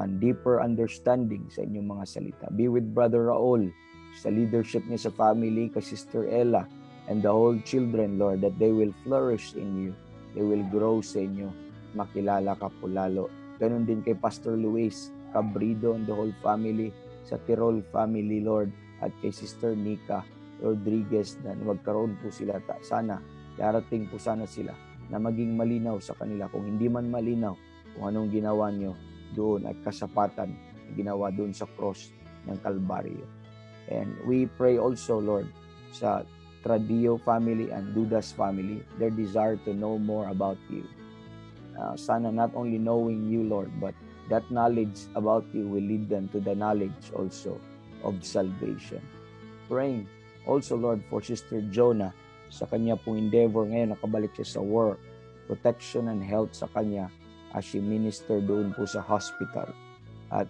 and deeper understanding sa inyong mga salita. Be with Brother Raul, sa leadership niya sa family, kay Sister Ella, and the whole children, Lord, that they will flourish in you. They will grow sa inyo. Makilala ka po lalo. Ganun din kay Pastor Luis Cabrido and the whole family, sa Tirol family, Lord, at kay Sister Nika Rodriguez, na magkaroon po sila. Sana, darating po sana sila na maging malinaw sa kanila. Kung hindi man malinaw kung anong ginawa nyo doon at kasapatan na ginawa doon sa cross ng Kalbaryo. And we pray also, Lord, sa Tradio family and Dudas family, their desire to know more about you. Sana not only knowing you, Lord, but that knowledge about you will lead them to the knowledge also of salvation. Praying also, Lord, for Sister Jonah sa kanya pong endeavor ngayon, nakabalik siya sa work, protection and health sa kanya as she minister doon po sa hospital. At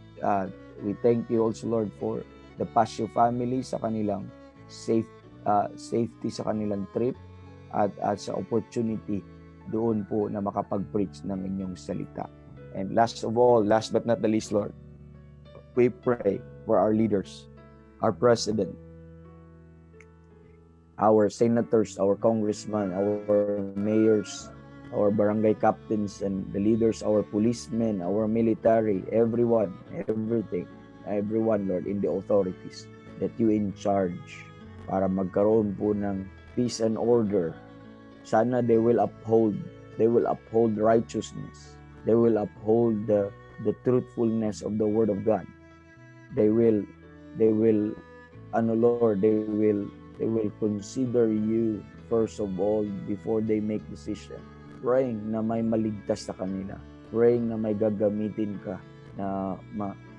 we thank you also, Lord, for the Pasio family sa kanilang safety sa kanilang trip at sa opportunity doon po na makapag-preach ng inyong salita. And last of all, last but not the least, Lord, we pray for our leaders, our president, our senators, our congressmen, our mayors, our barangay captains and the leaders, our policemen, our military, everyone, everyone, Lord, in the authorities that you in charge para magkaroon po ng peace and order. Sana they will uphold righteousness. They will uphold the truthfulness of the Word of God. They will consider you first of all before they make decision. Praying na may maligtas sa kanila. Praying na may gagamitin ka na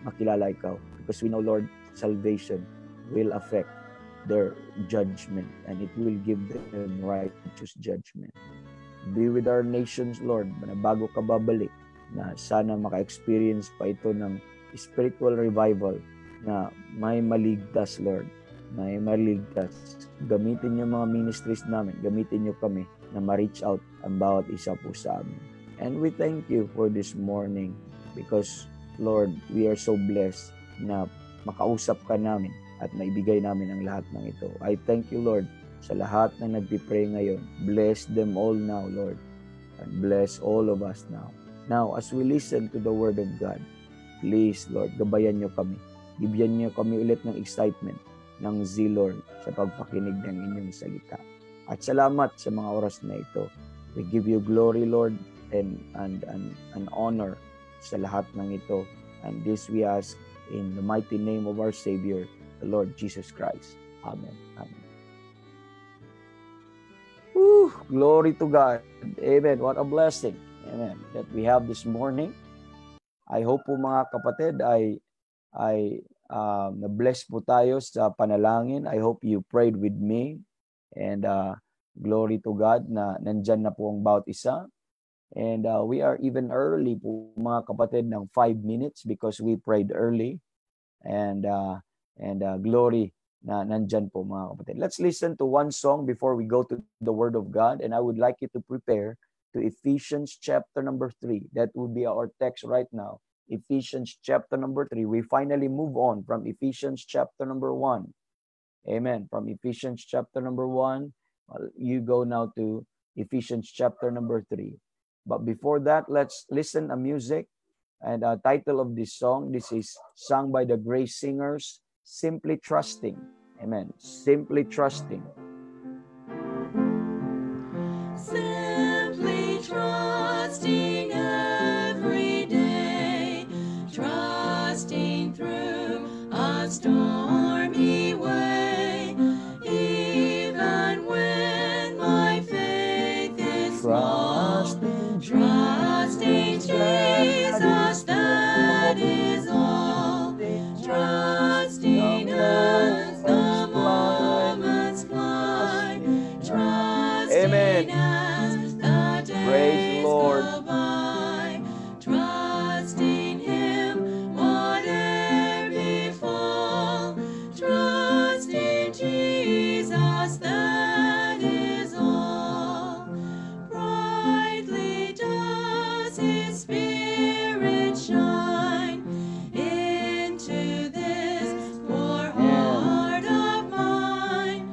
makilala ikaw. Because we know, Lord, salvation will affect their judgment and it will give them righteous judgment. Be with our nations, Lord, na bago ka babalik, na sana maka-experience pa ito ng spiritual revival na may maligtas, Lord. May maligtas. Gamitin niyo mga ministries namin. Gamitin niyo kami na ma-reach out ang bawat isa po sa amin. And we thank you for this morning because, Lord, we are so blessed na makausap ka namin at maibigay namin ang lahat ng ito. I thank you, Lord, sa lahat na nagpipray ngayon. Bless them all now, Lord. And bless all of us now. Now, as we listen to the Word of God, please, Lord, gabayan niyo kami. Bigyan niyo kami ulit ng excitement, ng zeal, Lord, sa pagpakinig ng inyong salita. At salamat sa mga oras na ito. We give you glory, Lord, and honor sa lahat ng ito. And this we ask in the mighty name of our Savior, the Lord Jesus Christ. Amen. Amen. Woo, glory to God. Amen. What a blessing. Amen. That we have this morning. I hope po mga kapatid ay na-bless po tayo sa panalangin. I hope you prayed with me. And glory to God na nandyan na po ang bawat isa. And we are even early po mga kapatid ng 5 minutes because we prayed early. And glory na nandyan po mga kapatid. Let's listen to one song before we go to the Word of God. And I would like you to prepare to Ephesians chapter number 3. That would be our text right now. Ephesians chapter number 3. We finally move on from Ephesians chapter number 1. Amen. From Ephesians chapter number 1, you go now to Ephesians chapter number 3. But before that, let's listen to music. And the title of this song, this is sung by the Grace Singers, Simply Trusting. Amen. Simply Trusting. Simply trusting every day, trusting through a stormy way, even when my faith is small, trusting Jesus, that is all, trusting as the moments fly, trusting Amen. as the Praise days the Lord. go by, trusting Him whatever befall, trusting Jesus, that is all. Brightly does His Spirit shine into this poor heart of mine.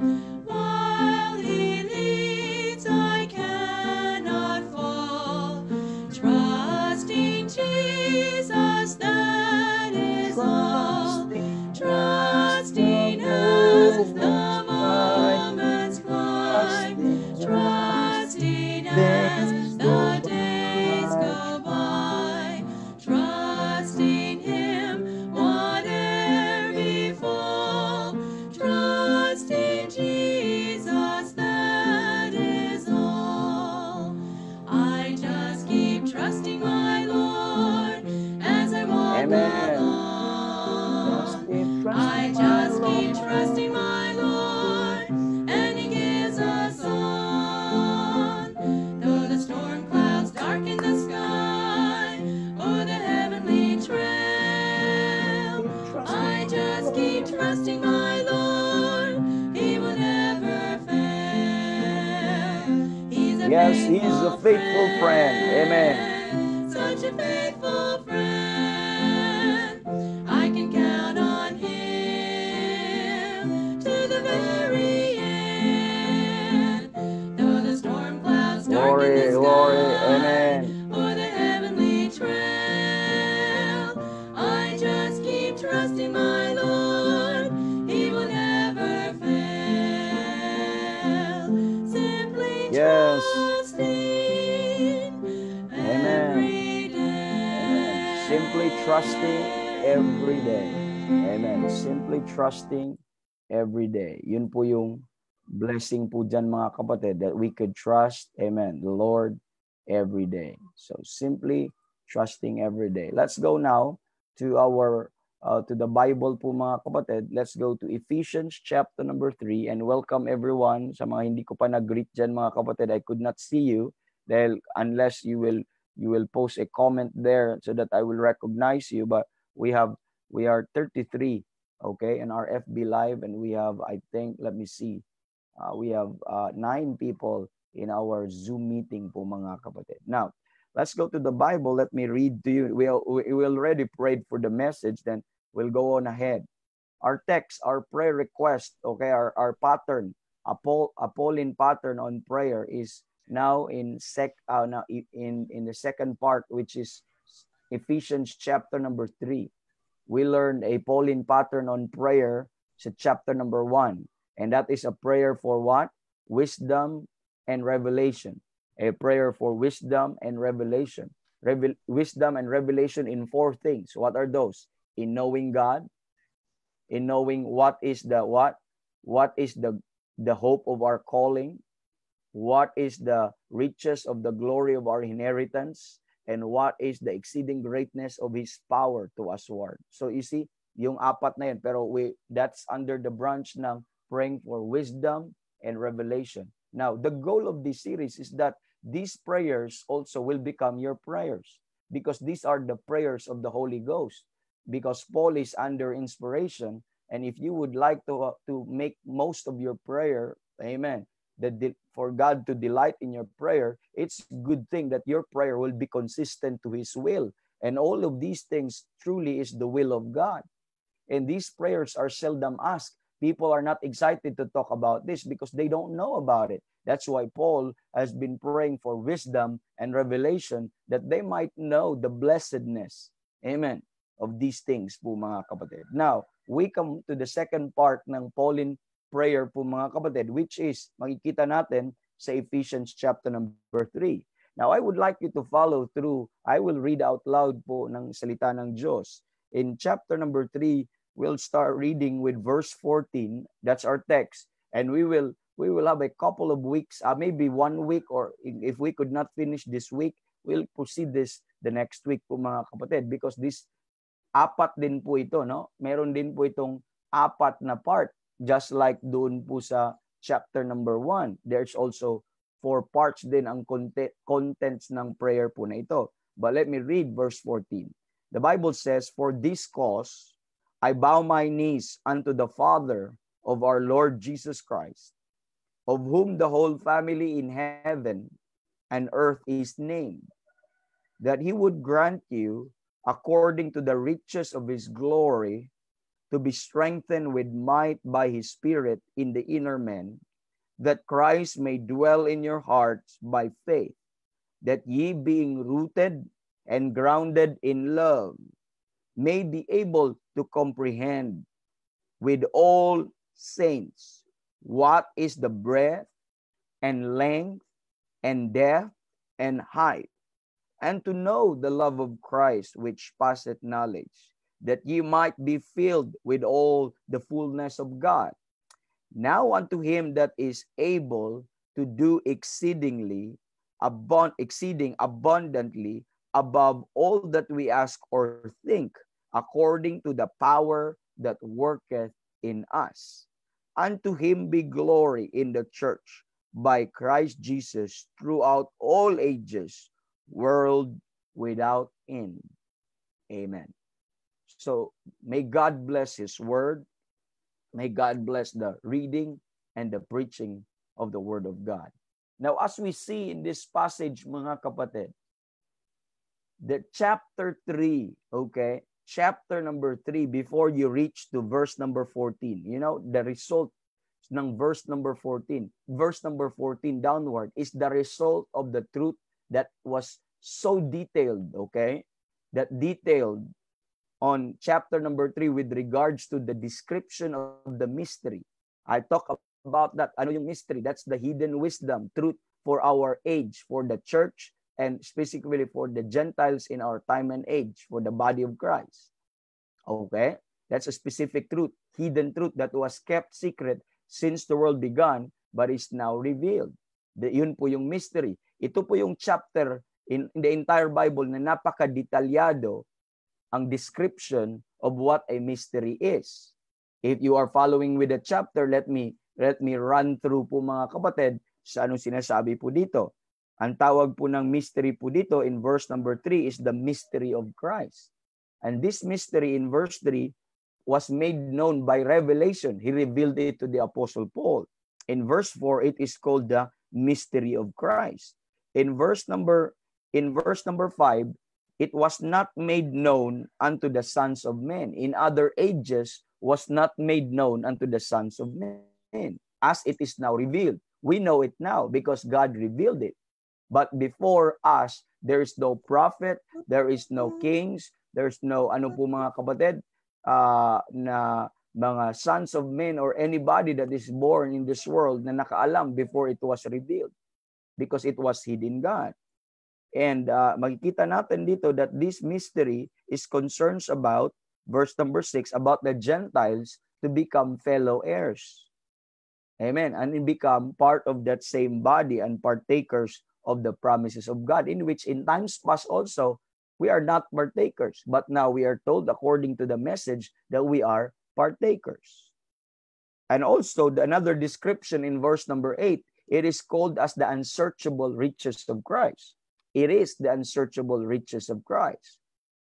While He leads, I cannot fall. Trusting Jesus, that is all. Trusting as the moments fly. Trusting as the days go by. Trusting Him whatever befall. Trusting Jesus, that is all. I just keep trusting my Lord as I walk Amen. along. I just keep trusting my Lord, and He gives us on. Though the storm clouds darken the sky, or the heavenly trail, I just keep trusting my Lord. He will never fail. He's a Yes, He is a faithful friend. Amen. Such a faithful friend. I can count on Him to the very end. Though the storm clouds darken Glory, the glory. sky, Amen. or the heavenly trail, I just keep trusting my Lord. He will never fail. Simply Yes. trusting every day. Simply trusting every day. Amen. Simply trusting every day. Yun po yung blessing po dyan mga kapatid, that we could trust, amen, the Lord every day. So simply trusting every day. Let's go now to our to the Bible po mga kapatid. Let's go to Ephesians chapter number 3 and welcome everyone. Sa mga hindi ko pa nag-greet dyan mga kapatid, I could not see you dahil unless you will post a comment there so that I will recognize you. But we are 33, okay, in our FB live, and we have, I think, let me see, we have 9 people in our Zoom meeting po mga kapatid. Now, let's go to the Bible. Let me read to you. We already prayed for the message, then we'll go on ahead. Our text, our prayer request, okay, our pattern, a Pauline pattern on prayer is now in the second part, which is Ephesians chapter number 3. We learned a Pauline pattern on prayer sa chapter number 1. And that is a prayer for what? Wisdom and revelation. A prayer for wisdom and revelation. Wisdom and revelation in 4 things. What are those? In knowing God, in knowing what is the hope of our calling, what is the riches of the glory of our inheritance, and what is the exceeding greatness of His power to usward. So you see, yung 4 na yun, pero that's under the branch ng praying for wisdom and revelation. Now, the goal of this series is that these prayers also will become your prayers, because these are the prayers of the Holy Ghost, because Paul is under inspiration. And if you would like to make most of your prayer, amen, for God to delight in your prayer, it's a good thing that your prayer will be consistent to His will. And all of these things truly is the will of God. And these prayers are seldom asked. People are not excited to talk about this because they don't know about it. That's why Paul has been praying for wisdom and revelation, that they might know the blessedness Amen. Of these things po mga kapatid. Now, we come to the second part ng Pauline prayer po mga kapatid, which is, makikita natin sa Ephesians chapter number 3. Now, I would like you to follow through. I will read out loud po ng salita ng Diyos. In chapter number 3, we'll start reading with verse 14. That's our text. And we will have a couple of weeks, maybe 1 week, or if we could not finish this week, we'll proceed this the next week po mga kapatid, because this apat din po ito, no? Meron din po itong apat na part, just like doon po sa chapter number 1. There's also 4 parts din ang contents ng prayer po na ito. But let me read verse 14. The Bible says, "For this cause I bow my knees unto the Father of our Lord Jesus Christ, of whom the whole family in heaven and earth is named, that he would grant you, according to the riches of his glory, to be strengthened with might by his Spirit in the inner man, that Christ may dwell in your hearts by faith, that ye being rooted and grounded in love, may be able to comprehend with all saints what is the breadth and length and depth and height, and to know the love of Christ which passeth knowledge, that ye might be filled with all the fullness of God. Now unto him that is able to do exceeding abundantly above all that we ask or think, according to the power that worketh in us. Unto him be glory in the church by Christ Jesus throughout all ages, world without end. Amen. So may God bless his word. May God bless the reading and the preaching of the word of God. Now, as we see in this passage, mga kapatid, the chapter 3, okay, chapter number 3, before you reach to verse number 14, you know, the result ng verse number 14, downward is the result of the truth that was so detailed, okay? That detailed on chapter number 3 with regards to the description of the mystery. I talk about that. Ano yung mystery? That's the hidden wisdom, truth for our age, for the church, and specifically for the Gentiles in our time and age, for the body of Christ. Okay? That's a specific truth, hidden truth that was kept secret since the world began, but is now revealed. Yun po yung mystery. Ito po yung chapter in the entire Bible na napaka-detalyado ang description of what a mystery is. If you are following with the chapter, let me run through po mga kapatid sa anong sinasabi po dito. Ang tawag po ng mystery po dito in verse number 3 is the mystery of Christ. And this mystery in verse 3 was made known by revelation. He revealed it to the Apostle Paul. In verse 4, it is called the mystery of Christ. In verse number 5, it was not made known unto the sons of men. In other ages, was not made known unto the sons of men, as it is now revealed. We know it now because God revealed it. But before us, there is no prophet, there is no kings, there's no ano po mga kapatid, na mga sons of men or anybody that is born in this world na nakaalam before it was revealed, because it was hidden God. And makikita natin dito that this mystery is concerns about, verse number 6, about the Gentiles to become fellow heirs. Amen. And become part of that same body and partakers of the promises of God, in which in times past also, we are not partakers. But now we are told, according to the message, that we are partakers. And also, another description in verse number 8, it is called as the unsearchable riches of Christ. It is the unsearchable riches of Christ.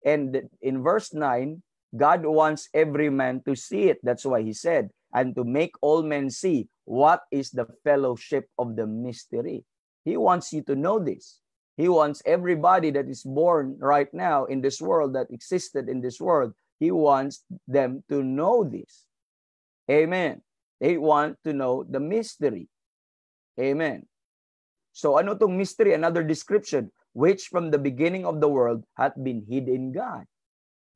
And in verse 9, God wants every man to see it. That's why he said, and to make all men see what is the fellowship of the mystery. He wants you to know this. He wants everybody that is born right now in this world, that existed in this world, he wants them to know this. Amen. They want to know the mystery. Amen. So ano tong mystery? Another description, which from the beginning of the world hath been hid in God.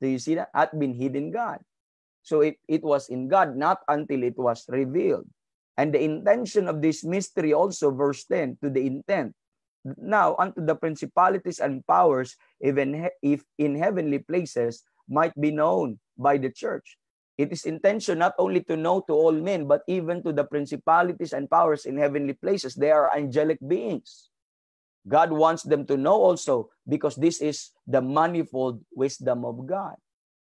Do you see that? Had been hid in God. So it was in God, not until it was revealed. And the intention of this mystery also, verse 10, to the intent. Now, unto the principalities and powers, even if in heavenly places, might be known by the church. It is intention not only to know to all men, but even to the principalities and powers in heavenly places. They are angelic beings. God wants them to know also, because this is the manifold wisdom of God.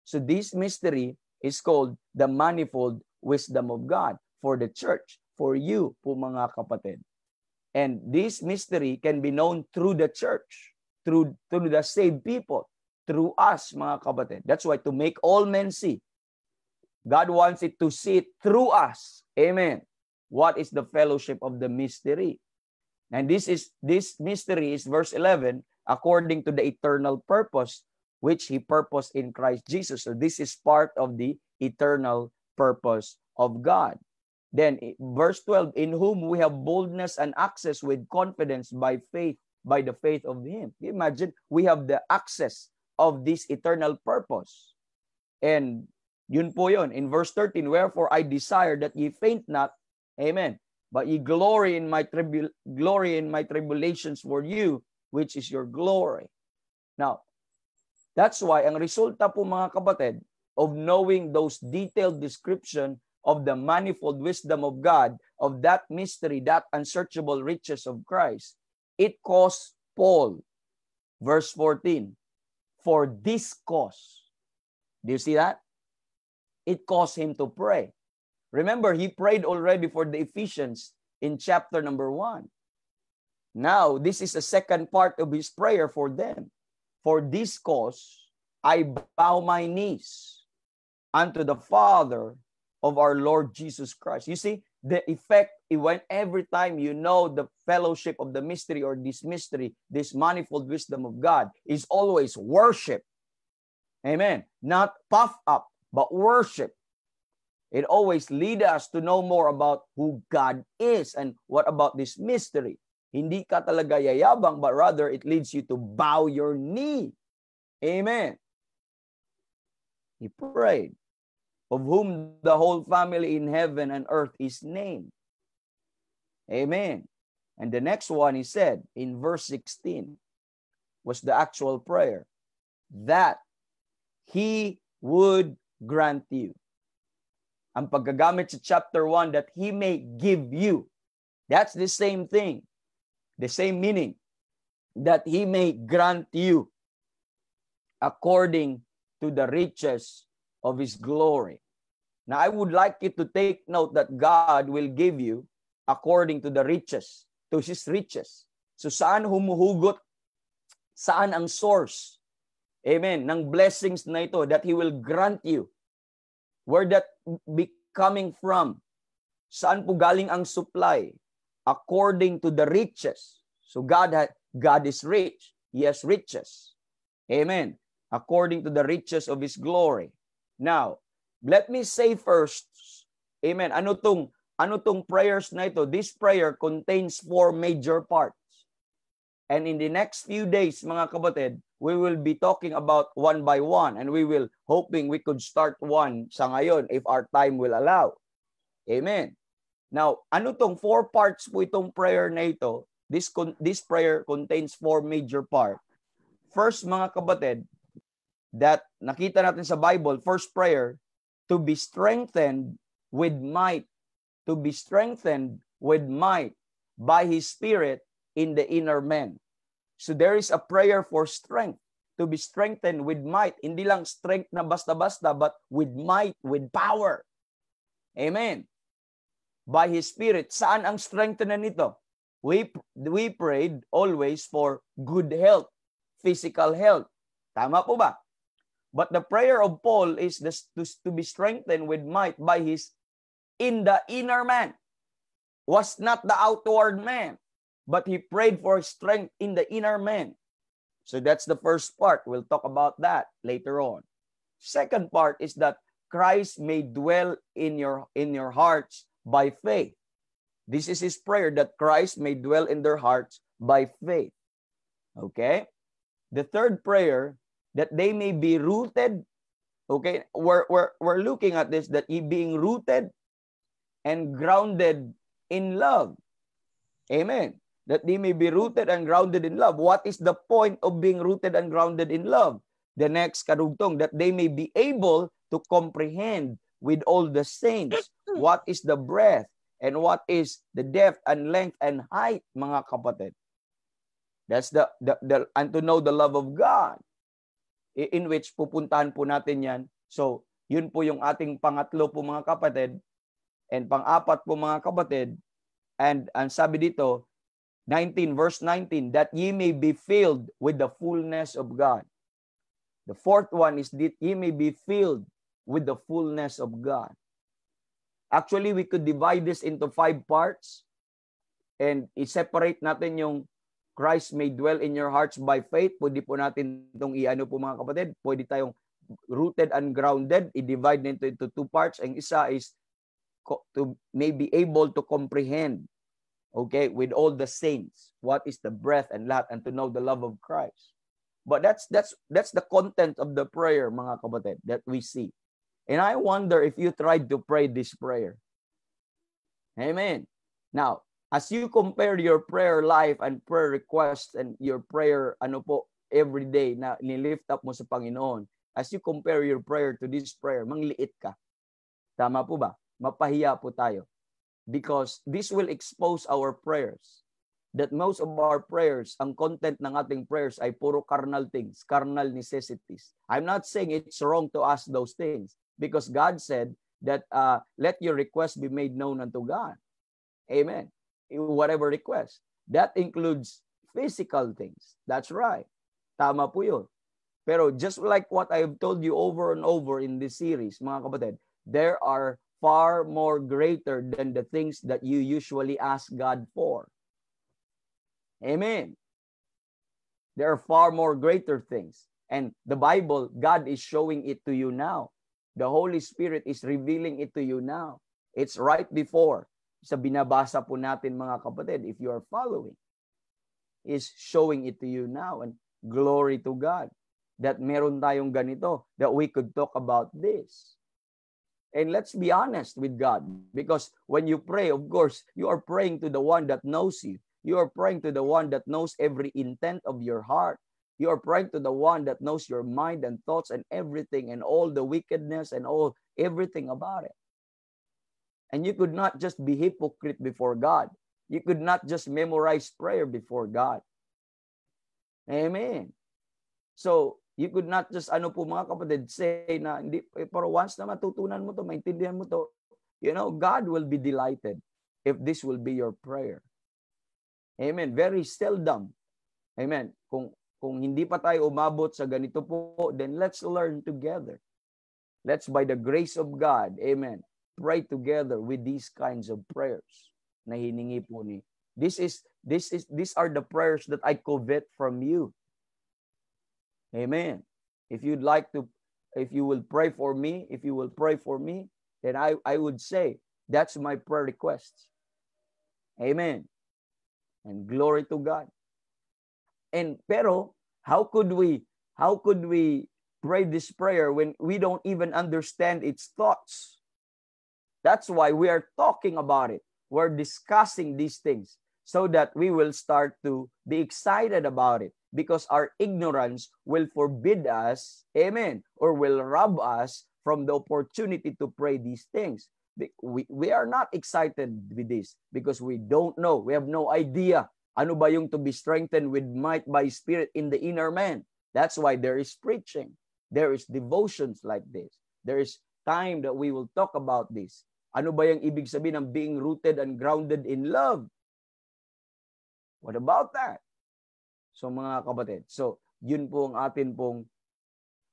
So this mystery is called the manifold wisdom of God for the church, for you po mga kapatid. And this mystery can be known through the church, through the saved people, through us mga kapatid. That's why to make all men see, God wants it to see it through us. Amen. What is the fellowship of the mystery? And this mystery is verse 11, according to the eternal purpose which he purposed in Christ Jesus. So this is part of the eternal purpose of God. Then verse 12, in whom we have boldness and access with confidence by faith, by the faith of him. Imagine, we have the access of this eternal purpose. And yun po yun. In verse 13, wherefore I desire that ye faint not, amen, but ye glory in my tribulations for you, which is your glory. Now, that's why ang resulta po mga kapatid of knowing those detailed description of the manifold wisdom of God, of that mystery, that unsearchable riches of Christ, it caused Paul, verse 14, for this cause. Do you see that? It caused him to pray. Remember, he prayed already for the Ephesians in chapter number 1. Now, this is the second part of his prayer for them. For this cause, I bow my knees unto the Father of our Lord Jesus Christ. You see, the effect, it went every time you know the fellowship of the mystery or this mystery, this manifold wisdom of God is always worship. Amen. Not puff up, but worship. It always leads us to know more about who God is and what about this mystery. Hindi ka talaga yayabang, but rather it leads you to bow your knee. Amen. He prayed, of whom the whole family in heaven and earth is named. Amen. And the next one he said in verse 16 was the actual prayer, that he would grant you. Ang paggagamit sa chapter 1, that he may give you. That's the same thing. The same meaning. That he may grant you according to the riches of his glory. Now, I would like you to take note that God will give you according to the riches, to his riches. So saan humuhugot? Saan ang source? Amen. Ng blessings na ito that he will grant you. Where that be coming from? Saan po galing ang supply? According to the riches. So God is rich. He has riches. Amen. According to the riches of his glory. Now, let me say first, amen, ano tong prayers na ito? This prayer contains 4 major parts. And in the next few days, mga kapatid, we will be talking about one by one, and we will hoping we could start one sa ngayon if our time will allow. Amen. Now, ano tong 4 parts po itong prayer na ito? This prayer contains 4 major parts. First, mga kapatid, that nakita natin sa Bible, first prayer, to be strengthened with might. To be strengthened with might by his Spirit in the inner man. So there is a prayer for strength. To be strengthened with might. Hindi lang strength na basta-basta, but with might, with power. Amen. By his Spirit. Saan ang strengthenan nito? We prayed always for good health, physical health. Tama po ba? But the prayer of Paul is to be strengthened with might by his in the inner man. Was not the outward man, but he prayed for strength in the inner man. So that's the first part. We'll talk about that later on. Second part is that Christ may dwell in your hearts by faith. This is his prayer, that Christ may dwell in their hearts by faith. Okay? The third prayer, that they may be rooted Okay? We're looking at this, that ye being rooted and grounded in love. Amen. That they may be rooted and grounded in love. What is the point of being rooted and grounded in love? The next karugtong, that they may be able to comprehend with all the saints what is the breadth and what is the depth and length and height, mga kapatid. That's the and to know the love of God, in which pupuntahan po natin yan. So, yun po yung ating pangatlo po, mga kapatid. And pang-apat po, mga kapatid, and sabi dito, 19, verse 19, that ye may be filled with the fullness of God. The fourth one is that ye may be filled with the fullness of God. Actually, we could divide this into 5 parts and i-separate natin yung Christ may dwell in your hearts by faith. Pwede po natin itong i-ano po, mga kapatid. Pwede tayong rooted and grounded. I-divide nito into 2 parts. Ang isa is to may be able to comprehend, okay, with all the saints, what is the breadth and length, and to know the love of Christ. But that's the content of the prayer, mga kapatid, that we see. And I wonder if you tried to pray this prayer. Amen. Now, as you compare your prayer life and prayer requests and your prayer, every day na nilift up mo sa Panginoon, as you compare your prayer to this prayer, mangliit ka. Tama po ba? Mapahiya po tayo. Because this will expose our prayers. That most of our prayers, ang content ng ating prayers ay puro carnal things, carnal necessities. I'm not saying it's wrong to ask those things, because God said that let your request be made known unto God. Amen. Whatever request. That includes physical things. That's right. Tama po yun. Pero just like what I've told you over and over in this series, mga kapatid, there are far more greater than the things that you usually ask God for. Amen. There are far more greater things. And the Bible, God is showing it to you now. The Holy Spirit is revealing it to you now. It's right before. Sa binabasa po natin, mga kapatid, if you are following, is showing it to you now. And glory to God that meron tayong ganito, that we could talk about this. And let's be honest with God, because when you pray, of course, you are praying to the one that knows you. You are praying to the one that knows every intent of your heart. You are praying to the one that knows your mind and thoughts and everything and all the wickedness and everything about it. And you could not just be hypocrite before God. You could not just memorize prayer before God. Amen. So, you could not just, mga kapatid, say na, hindi, pero once na matutunan mo to, maintindihan mo to, God will be delighted if this will be your prayer. Amen. Very seldom. Amen. Kung hindi pa tayo umabot sa ganito po, then let's learn together. Let's, by the grace of God, amen, pray together with these kinds of prayers na hiningi po ni. These are the prayers that I covet from you. Amen. If you will pray for me, then I would say, that's my prayer request. Amen. And glory to God. Pero how could we pray this prayer when we don't even understand its thoughts? That's why we are talking about it. We're discussing these things so that we will start to be excited about it, because our ignorance will forbid us, amen, or will rob us from the opportunity to pray these things. We are not excited with this because we don't know. We have no idea. Ano ba yung to be strengthened with might by Spirit in the inner man? That's why there is preaching. There is devotions like this. There is time that we will talk about this. Ano ba yung ibig sabihin ng being rooted and grounded in love? What about that? So mga kapatid, so yun po ang atin pong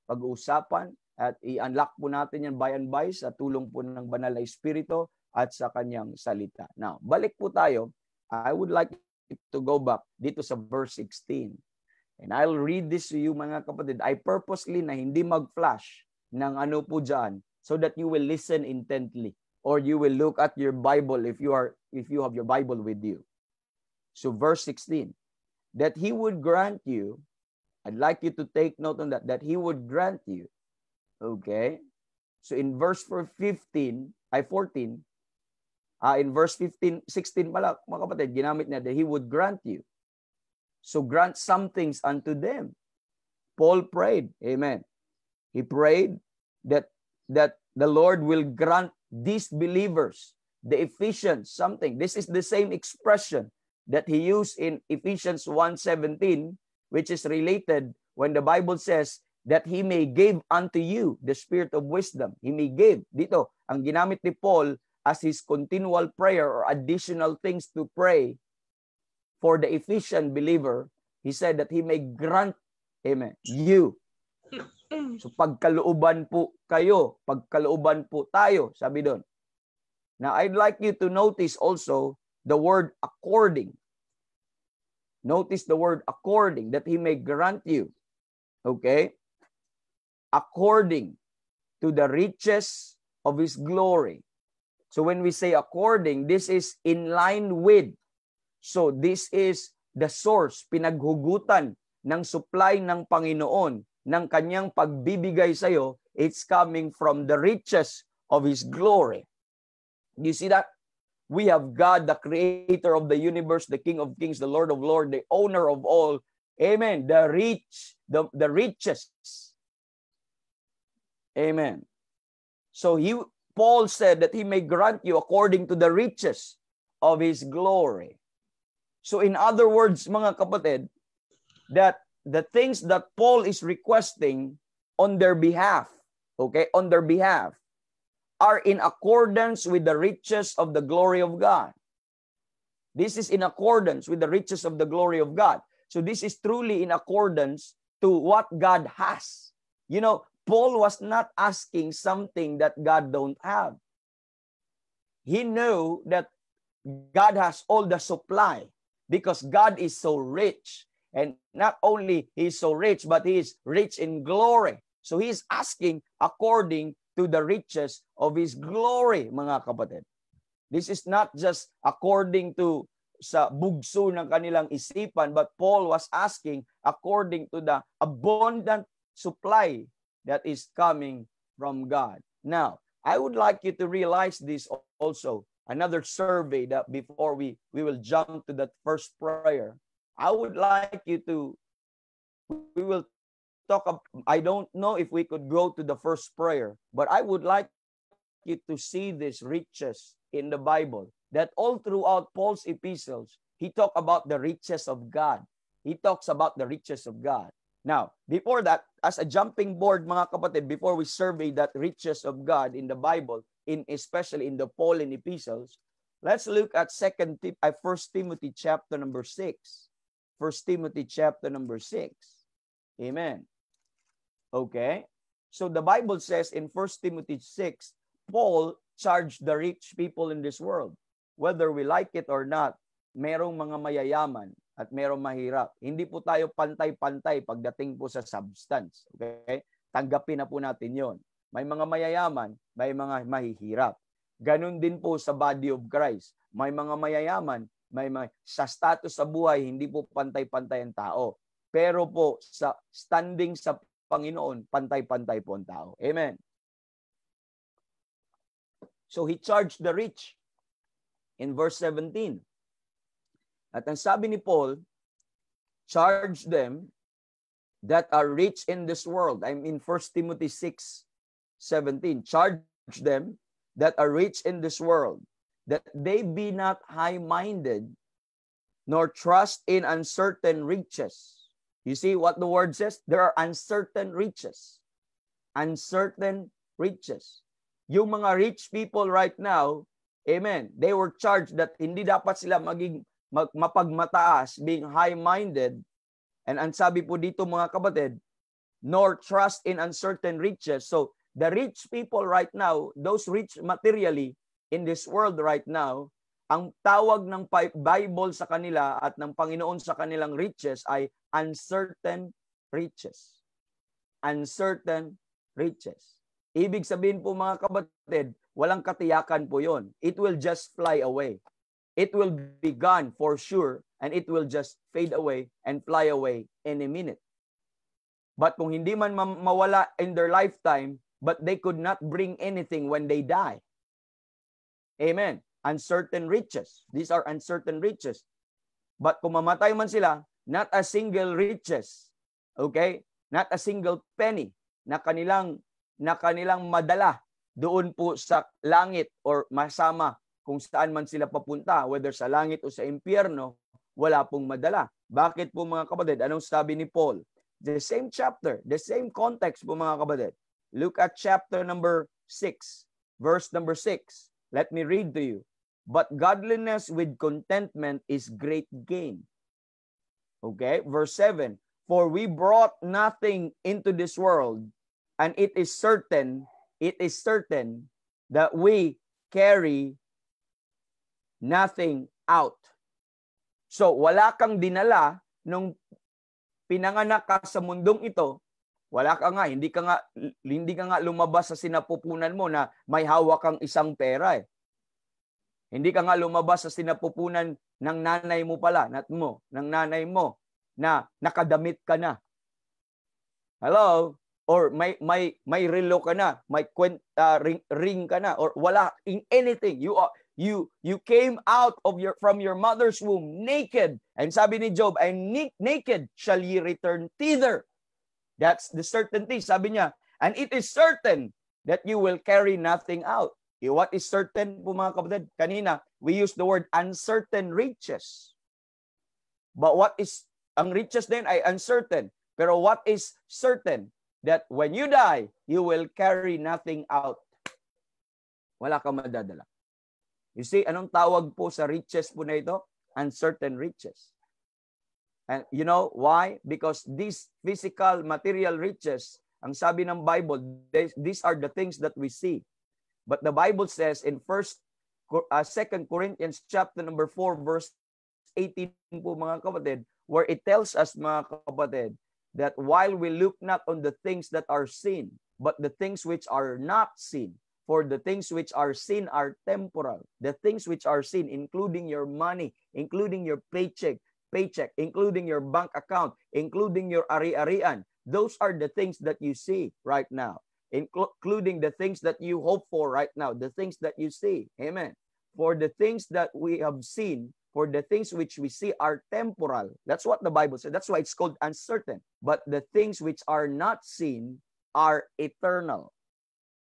pag-uusapan. At i-unlock po natin yan by and by sa tulong po ng Banal na Espiritu at sa kanyang salita. Now, balik po tayo. I would like to go back dito sa verse 16. And I'll read this to you, mga kapatid. I purposely na hindi mag-flash ng ano po dyan so that you will listen intently, or you will look at your Bible if you have your Bible with you. So verse 16, that He would grant you, I'd like you to take note on that He would grant you, Okay? So in verse 14, in verse 15, 16 pala, mga kapatid, ginamit niya that He would grant you. So grant some things unto them. Paul prayed, amen. He prayed that the Lord will grant these believers, the Ephesians, something. This is the same expression that he used in Ephesians 1:17, which is related when the Bible says that He may give unto you the spirit of wisdom. He may give. Dito, ang ginamit ni Paul as his continual prayer or additional things to pray for the Ephesian believer, he said that He may grant, amen, you. So pagkalooban po kayo, pagkalooban po tayo, sabi doon. Now, I'd like you to notice also the word according. Notice the word according, that He may grant you. Okay? According to the riches of His glory. So when we say according, this is in line with. So this is the source, pinaghugutan ng supply ng Panginoon, ng kanyang pagbibigay sa iyo. It's coming from the riches of His glory. Do you see that? We have God, the creator of the universe, the King of kings, the Lord of lords, the owner of all. Amen. The rich, the richest. Amen. So Paul said that He may grant you according to the riches of His glory. So in other words, mga kapatid, that the things that Paul is requesting on their behalf, okay, on their behalf, are in accordance with the riches of the glory of God. This is in accordance with the riches of the glory of God. So this is truly in accordance to what God has. You know, Paul was not asking something that God don't have. He knew that God has all the supply because God is so rich. And not only He is so rich, but He is rich in glory. So He is asking according to the riches of His glory, mga kapatid. This is not just according to sa bugso ng kanilang isipan, but Paul was asking according to the abundant supply that is coming from God. Now, I would like you to realize this also. Another survey that before we will jump to that first prayer. I would like you to, we will talk, I don't know if we could go to the first prayer, but I would like you to see these riches in the Bible, that all throughout Paul's epistles, he talked about the riches of God. He talks about the riches of God. Now, before that, as a jumping board, mga kapatid, before we survey that riches of God in the Bible, especially in the Pauline epistles, let's look at 1 Timothy chapter number 6. 1 Timothy chapter number 6. Amen. Okay. So the Bible says in 1 Timothy 6, Paul charged the rich people in this world. Whether we like it or not, merong mga mayayaman at merong mahirap. Hindi po tayo pantay-pantay pagdating po sa substance. Okay? Tanggapin na po natin yon. May mga mayayaman, may mga mahihirap. Ganun din po sa body of Christ. May mga mayayaman, sa status sa buhay, hindi po pantay-pantay ang tao. Pero po, sa standing sa Panginoon, pantay-pantay po ang tao. Amen. So he charged the rich in verse 17. At ang sabi ni Paul, charge them that are rich in this world. I'm in 1 Timothy 6:17. Charge them that are rich in this world, that they be not high-minded, nor trust in uncertain riches. You see what the word says? There are uncertain riches. Uncertain riches. Yung mga rich people right now, amen, they were charged that hindi dapat sila mapagmataas, being high-minded. And ang sabi po dito mga kapatid, nor trust in uncertain riches. So the rich people right now, those rich materially in this world right now, ang tawag ng Bible sa kanila at ng Panginoon sa kanilang riches ay uncertain riches. Uncertain riches. Ibig sabihin po mga kapatid, walang katiyakan po yon. It will just fly away. It will be gone for sure, and it will just fade away and fly away in a minute. But kung hindi man mawala in their lifetime, but they could not bring anything when they die. Amen. Uncertain riches. These are uncertain riches. But kung mamatay man sila, not a single riches, okay? Not a single penny na kanilang madala doon po sa langit or masama kung saan man sila papunta, whether sa langit o sa impyerno, wala pong madala. Bakit po mga kapatid? Anong sabi ni Paul? The same chapter, the same context po mga kapatid. Look at chapter number 6, verse number 6. Let me read to you. But godliness with contentment is great gain. Okay, verse 7. For we brought nothing into this world, and it is certain that we carry nothing out. So, wala kang dinala nung pinanganak ka sa mundong ito. Wala ka nga, hindi ka nga lumabas sa sinapupunan mo na may hawak kang isang pera eh. Hindi ka nga lumabas sa sinapupunan ng nanay mo pala, ng nanay mo, na nakadamit ka na. Hello? Or may relo ka na, may ring ka na, or wala in anything. You came out of from your mother's womb naked. And sabi ni Job, and naked shall ye return thither. That's the certainty. Sabi niya, and it is certain that you will carry nothing out. What is certain po mga kapatid? Kanina, we used the word uncertain riches. But what is, ang riches din ay uncertain. Pero what is certain? That when you die, you will carry nothing out. Wala kang madadala. You see, anong tawag po sa riches po na ito? Uncertain riches. And you know why? Because these physical, material riches, ang sabi ng Bible, these are the things that we see. But the Bible says in 2 Corinthians chapter number 4 verse 18 po mga kapatid, where it tells us mga kapatid that while we look not on the things that are seen, but the things which are not seen, for the things which are seen are temporal. The things which are seen, including your money, including your paycheck, including your bank account, including your ari-arian, those are the things that you see right now. Including the things that you hope for right now, the things that you see. Amen. For the things that we have seen, for the things which we see are temporal. That's what the Bible says. That's why it's called uncertain. But the things which are not seen are eternal.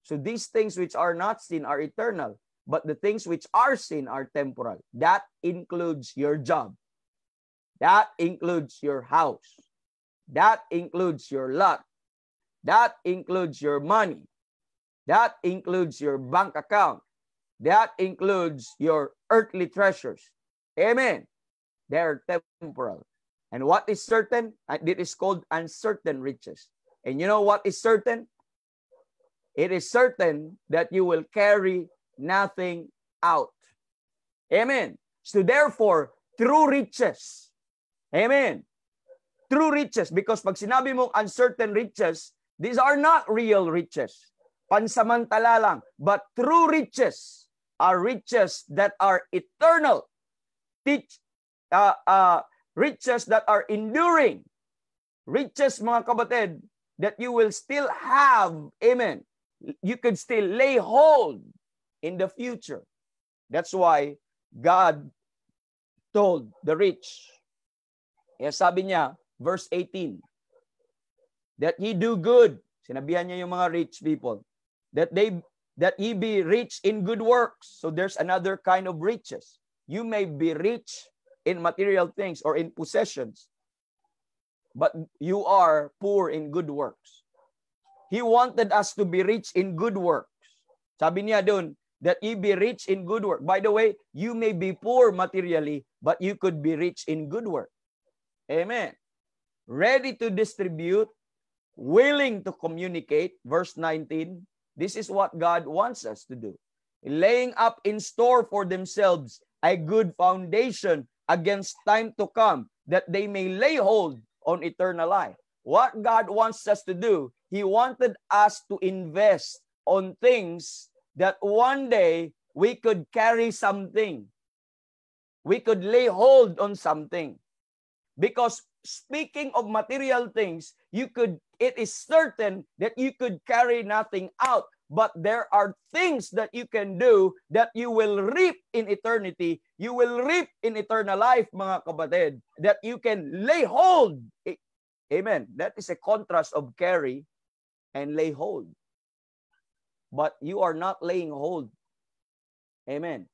So these things which are not seen are eternal, but the things which are seen are temporal. That includes your job. That includes your house. That includes your lot. That includes your money. That includes your bank account. That includes your earthly treasures. Amen. They're temporal. And what is certain? It is called uncertain riches. And you know what is certain? It is certain that you will carry nothing out. Amen. So therefore, true riches. Amen. True riches. Because pag sinabi mong uncertain riches, these are not real riches. Pansamantala lang. But true riches are riches that are eternal. Riches that are enduring. Riches, mga kapatid, that you will still have. Amen. You could still lay hold in the future. That's why God told the rich. Sabi niya, verse 18, that ye do good. Sinabihan niya yung mga rich people. That ye be rich in good works. So there's another kind of riches. You may be rich in material things or in possessions, but you are poor in good works. He wanted us to be rich in good works. Sabi niya doon, that ye be rich in good work. By the way, you may be poor materially, but you could be rich in good work. Amen. Ready to distribute, willing to communicate. Verse 19, this is what God wants us to do. Laying up in store for themselves a good foundation against time to come, that they may lay hold on eternal life. What God wants us to do, He wanted us to invest on things that one day we could carry something. We could lay hold on something. Because speaking of material things, it is certain that you could carry nothing out. But there are things that you can do that you will reap in eternity. You will reap in eternal life, mga kapatid, that you can lay hold. Amen. That is a contrast of carry and lay hold. But you are not laying hold. Amen.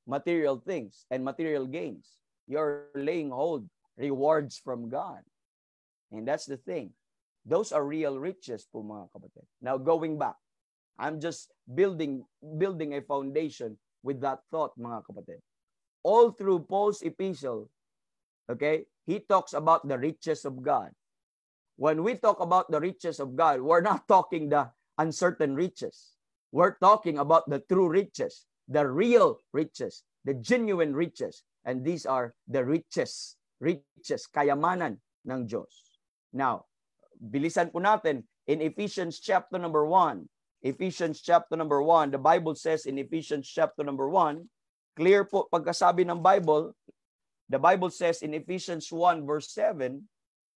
Material things and material gains. You're laying hold rewards from God. And that's the thing. Those are real riches po, mga kapatid. Now, going back. I'm just building a foundation with that thought, mga kapatid. All through Paul's epistle, okay, he talks about the riches of God. When we talk about the riches of God, we're not talking the uncertain riches. We're talking about the true riches, the real riches, the genuine riches. And these are the riches, kayamanan ng Diyos. Now, bilisan po natin in Ephesians chapter number 1. Ephesians chapter number 1, the Bible says in Ephesians chapter number 1, clear po pagkasabi ng Bible, the Bible says in Ephesians 1 verse 7,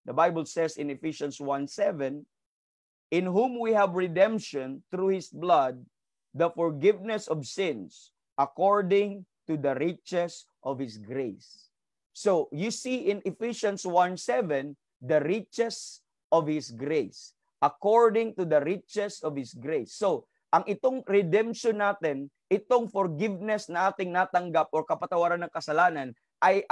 the Bible says in Ephesians 1:7, in whom we have redemption through His blood, the forgiveness of sins, according to the riches of His grace. So, you see in Ephesians 1:7, the riches of His grace. According to the riches of His grace. So, ang itong redemption natin, itong forgiveness na ating natanggap or kapatawaran ng kasalanan ay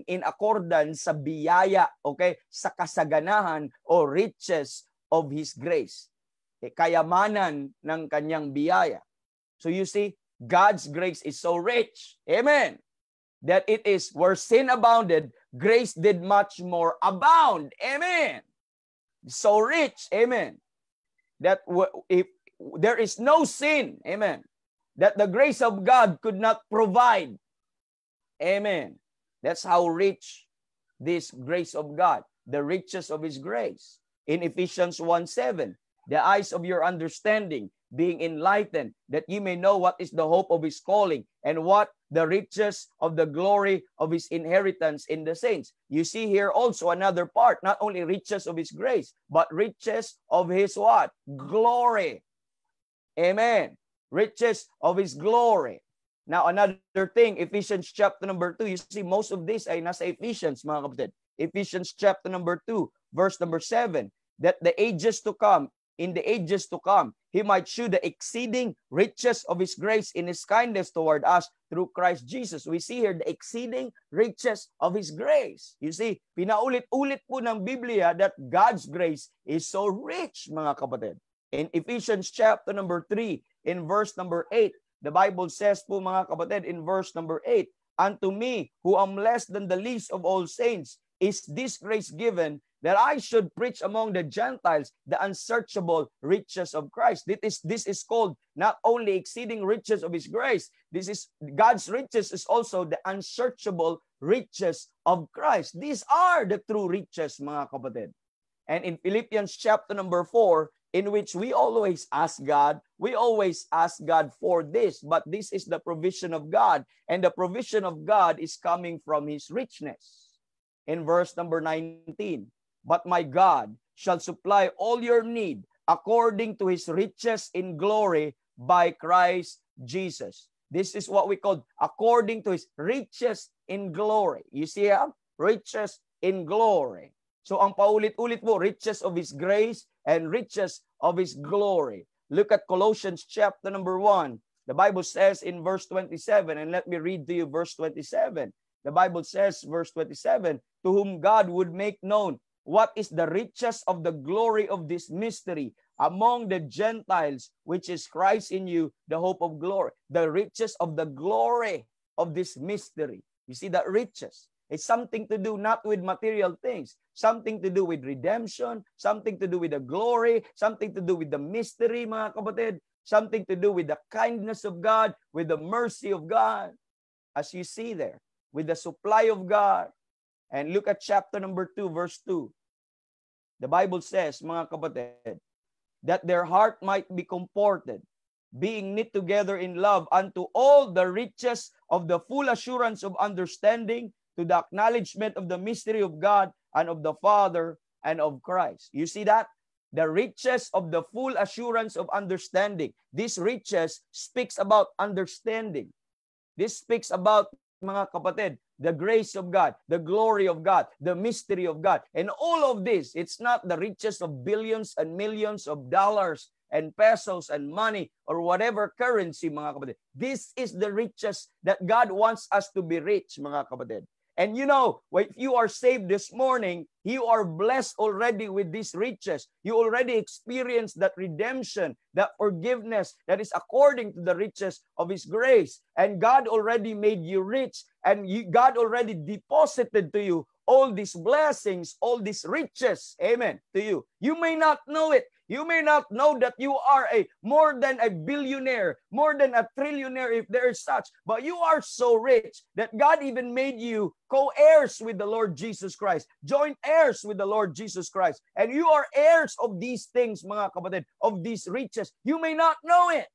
in accordance sa biyaya, okay? Sa kasaganahan o riches of His grace. Kayamanan ng kanyang biyaya. So you see, God's grace is so rich. Amen. That it is where sin abounded, grace did much more abound. Amen. So rich, amen, that if there is no sin, amen, that the grace of God could not provide, amen. That's how rich this grace of God, the riches of His grace. In Ephesians 1:7, the eyes of your understanding being enlightened, that you may know what is the hope of His calling and what the riches of the glory of His inheritance in the saints. You see here also another part, not only riches of His grace, but riches of His what? Glory. Amen. Riches of His glory. Now, another thing, Ephesians chapter number 2, you see most of this ay nasa Ephesians, mga kapatid. Ephesians chapter number 2, verse number 7, that the ages to come, in the ages to come, He might shew the exceeding riches of His grace in His kindness toward us through Christ Jesus. We see here the exceeding riches of His grace. You see, pinaulit-ulit po ng Biblia that God's grace is so rich, mga kapatid. In Ephesians chapter number 3, in verse number 8, the Bible says po, mga kapatid, in verse number 8, unto me, who am less than the least of all saints, is this grace given, that I should preach among the Gentiles the unsearchable riches of Christ. This is called not only exceeding riches of His grace. This is God's riches is also the unsearchable riches of Christ. These are the true riches, mga kapatid. And in Philippians chapter number 4, in which we always ask God for this, but this is the provision of God, and the provision of God is coming from His richness. In verse number 19, but my God shall supply all your need according to His riches in glory by Christ Jesus. This is what we call according to His riches in glory. You see, riches in glory. So ang paulit-ulit po, riches of His grace and riches of His glory. Look at Colossians chapter number 1. The Bible says in verse 27, and let me read to you verse 27. The Bible says, verse 27, to whom God would make known what is the riches of the glory of this mystery among the Gentiles, which is Christ in you, the hope of glory. The riches of the glory of this mystery. You see that riches. It's something to do not with material things, something to do with redemption, something to do with the glory, something to do with the mystery, mga kapatid, something to do with the kindness of God, with the mercy of God, as you see there, with the supply of God. And look at chapter number 2, verse 2. The Bible says, mga kapatid, that their heart might be comforted, being knit together in love unto all the riches of the full assurance of understanding, to the acknowledgement of the mystery of God, and of the Father and of Christ. You see that? The riches of the full assurance of understanding. This riches speaks about understanding. This speaks about, mga kapatid, the grace of God, the glory of God, the mystery of God. And all of this, it's not the riches of billions and millions of dollars and pesos and money or whatever currency, mga kapatid. This is the riches that God wants us to be rich, mga kapatid. And you know, if you are saved this morning, you are blessed already with these riches. You already experienced that redemption, that forgiveness that is according to the riches of His grace. And God already made you rich, and God already deposited to you all these blessings, all these riches, amen, to you. You may not know it. You may not know that you are more than a billionaire, more than a trillionaire if there is such, but you are so rich that God even made you co-heirs with the Lord Jesus Christ, joint heirs with the Lord Jesus Christ. And you are heirs of these things, mga kapatid, of these riches. You may not know it,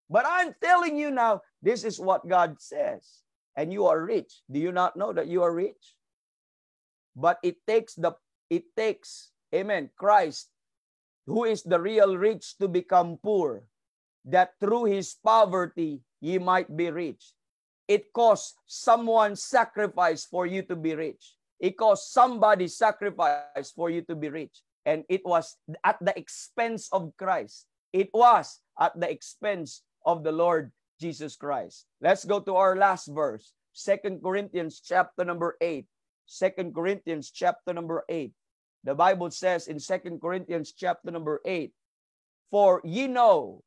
but I'm telling you now, this is what God says. And you are rich. Do you not know that you are rich? But it takes, amen, Christ, who is the real rich, to become poor, that through His poverty ye might be rich. It costs someone's sacrifice for you to be rich. It costs somebody's sacrifice for you to be rich. And it was at the expense of Christ. It was at the expense of the Lord Jesus Christ. Let's go to our last verse. 2 Corinthians chapter number 8. 2 Corinthians chapter number 8. The Bible says in 2 Corinthians chapter number 8, for ye know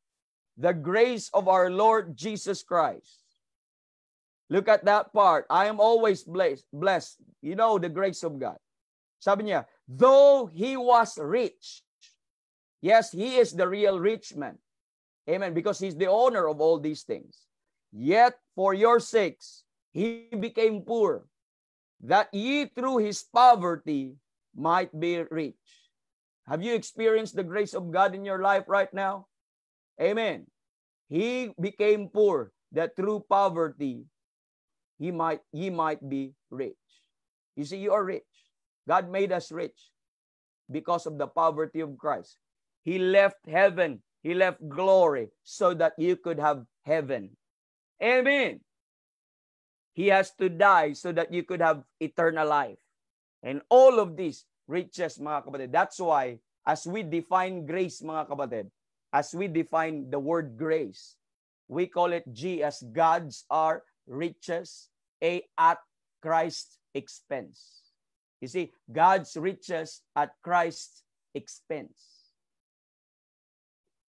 the grace of our Lord Jesus Christ. Look at that part. I am always blessed. You know the grace of God. Sabi niya, though He was rich. Yes, He is the real rich man. Amen. Because He's the owner of all these things. Yet for your sakes, He became poor, that ye through His poverty might be rich. Have you experienced the grace of God in your life right now? Amen. He became poor, that through poverty ye might be rich. You see, you are rich. God made us rich because of the poverty of Christ. He left heaven, He left glory so that you could have heaven. Amen. He has to die so that you could have eternal life. And all of these riches, mga kapatid. That's why, as we define grace, mga kapatid, as we define the word grace, we call it G as God's are riches, A at Christ's expense. You see, God's riches at Christ's expense.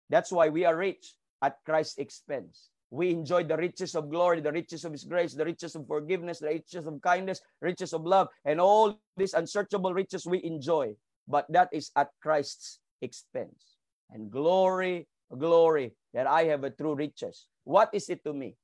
That's why we are rich at Christ's expense. We enjoy the riches of glory, the riches of His grace, the riches of forgiveness, the riches of kindness, riches of love, and all these unsearchable riches we enjoy. But that is at Christ's expense. And glory, glory, that I have a true riches. What is it to me?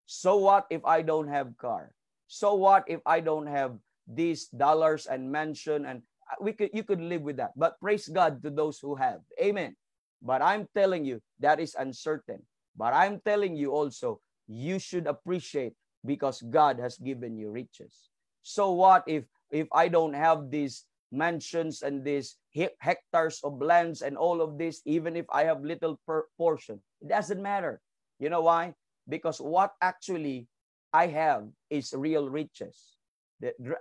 So what if I don't have car? So what if I don't have these dollars and mansion? And you could live with that. But praise God to those who have. Amen. But I'm telling you, that is uncertain. But I'm telling you also, you should appreciate because God has given you riches. So what if I don't have these mansions and these hectares of lands and all of this, even if I have little portion? It doesn't matter. You know why? Because what actually I have is real riches.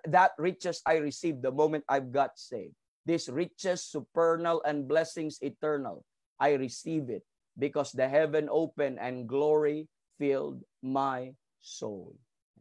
That riches I received the moment I've got saved. This riches, supernal and blessings eternal, I receive it. Because the heaven opened and glory filled my soul.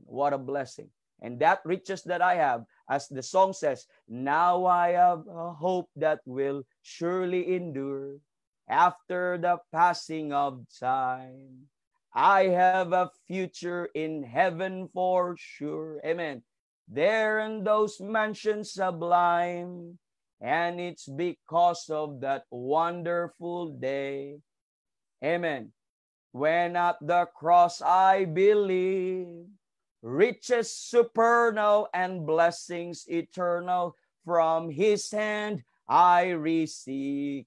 What a blessing. And that riches that I have, as the song says, now I have a hope that will surely endure after the passing of time. I have a future in heaven for sure. Amen. There in those mansions sublime, and it's because of that wonderful day. Amen. When at the cross I believe, riches supernal and blessings eternal from His hand I receive.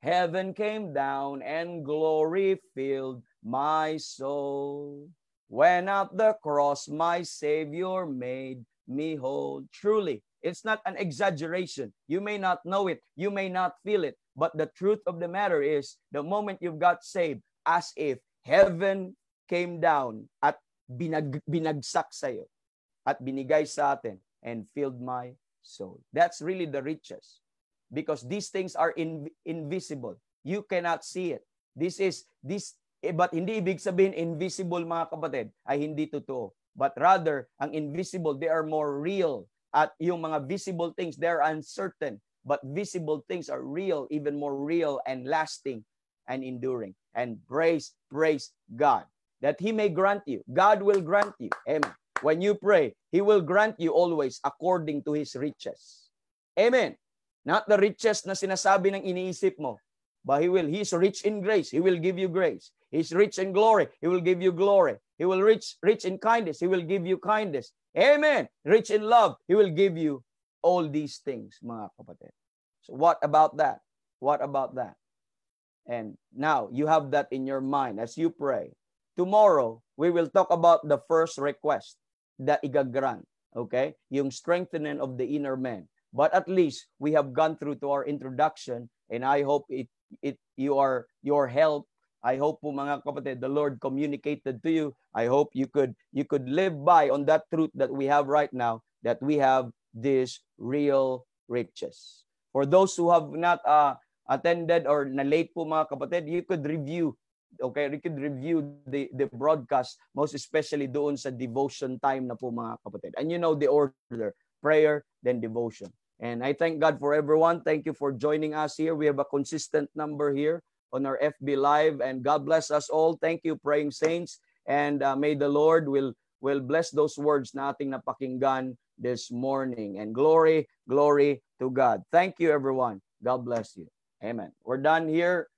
Heaven came down and glory filled my soul. When at the cross my Savior made me whole. Truly, It's not an exaggeration. You may not know it. You may not feel it. But the truth of the matter is, the moment you've got saved, as if heaven came down at binagsak sa'yo at binigay sa atin and filled my soul. That's really the riches. Because these things are invisible. You cannot see it. But hindi ibig sabihin invisible, mga kapatid, ay hindi totoo. But rather, ang invisible, they are more real. At yung mga visible things, they are uncertain. But visible things are real, even more real and lasting and enduring. And praise God that He may grant you. God will grant you. Amen. When you pray, He will grant you always according to His riches. Amen. Not the riches na sinasabi ng iniisip mo. But He's rich in grace. He will give you grace. He's rich in glory. He will give you glory. He will rich in kindness. He will give you kindness. Amen. Rich in love. He will give you all these things, mga kapatid. So what about that? What about that? And now you have that in your mind as you pray. Tomorrow, we will talk about the first request, the igagrant. Okay? Yung strengthening of the inner man. But at least we have gone through to our introduction, and I hope your help. I hope po, mga kapatid, the Lord communicated to you. I hope you could live by on that truth that we have right now, that we have these real riches. For those who have not attended or na late po, mga kapatid, you could review. Okay, you could review the broadcast, most especially doon sa devotion time na po, mga kapatid. And you know the order, prayer, then devotion. And I thank God for everyone. Thank you for joining us here. We have a consistent number here on our FB Live. And God bless us all. Thank you, praying saints. And may the Lord will bless those words na ating napakinggan this morning. And glory to God. Thank you, everyone. God bless you. Amen. We're done here.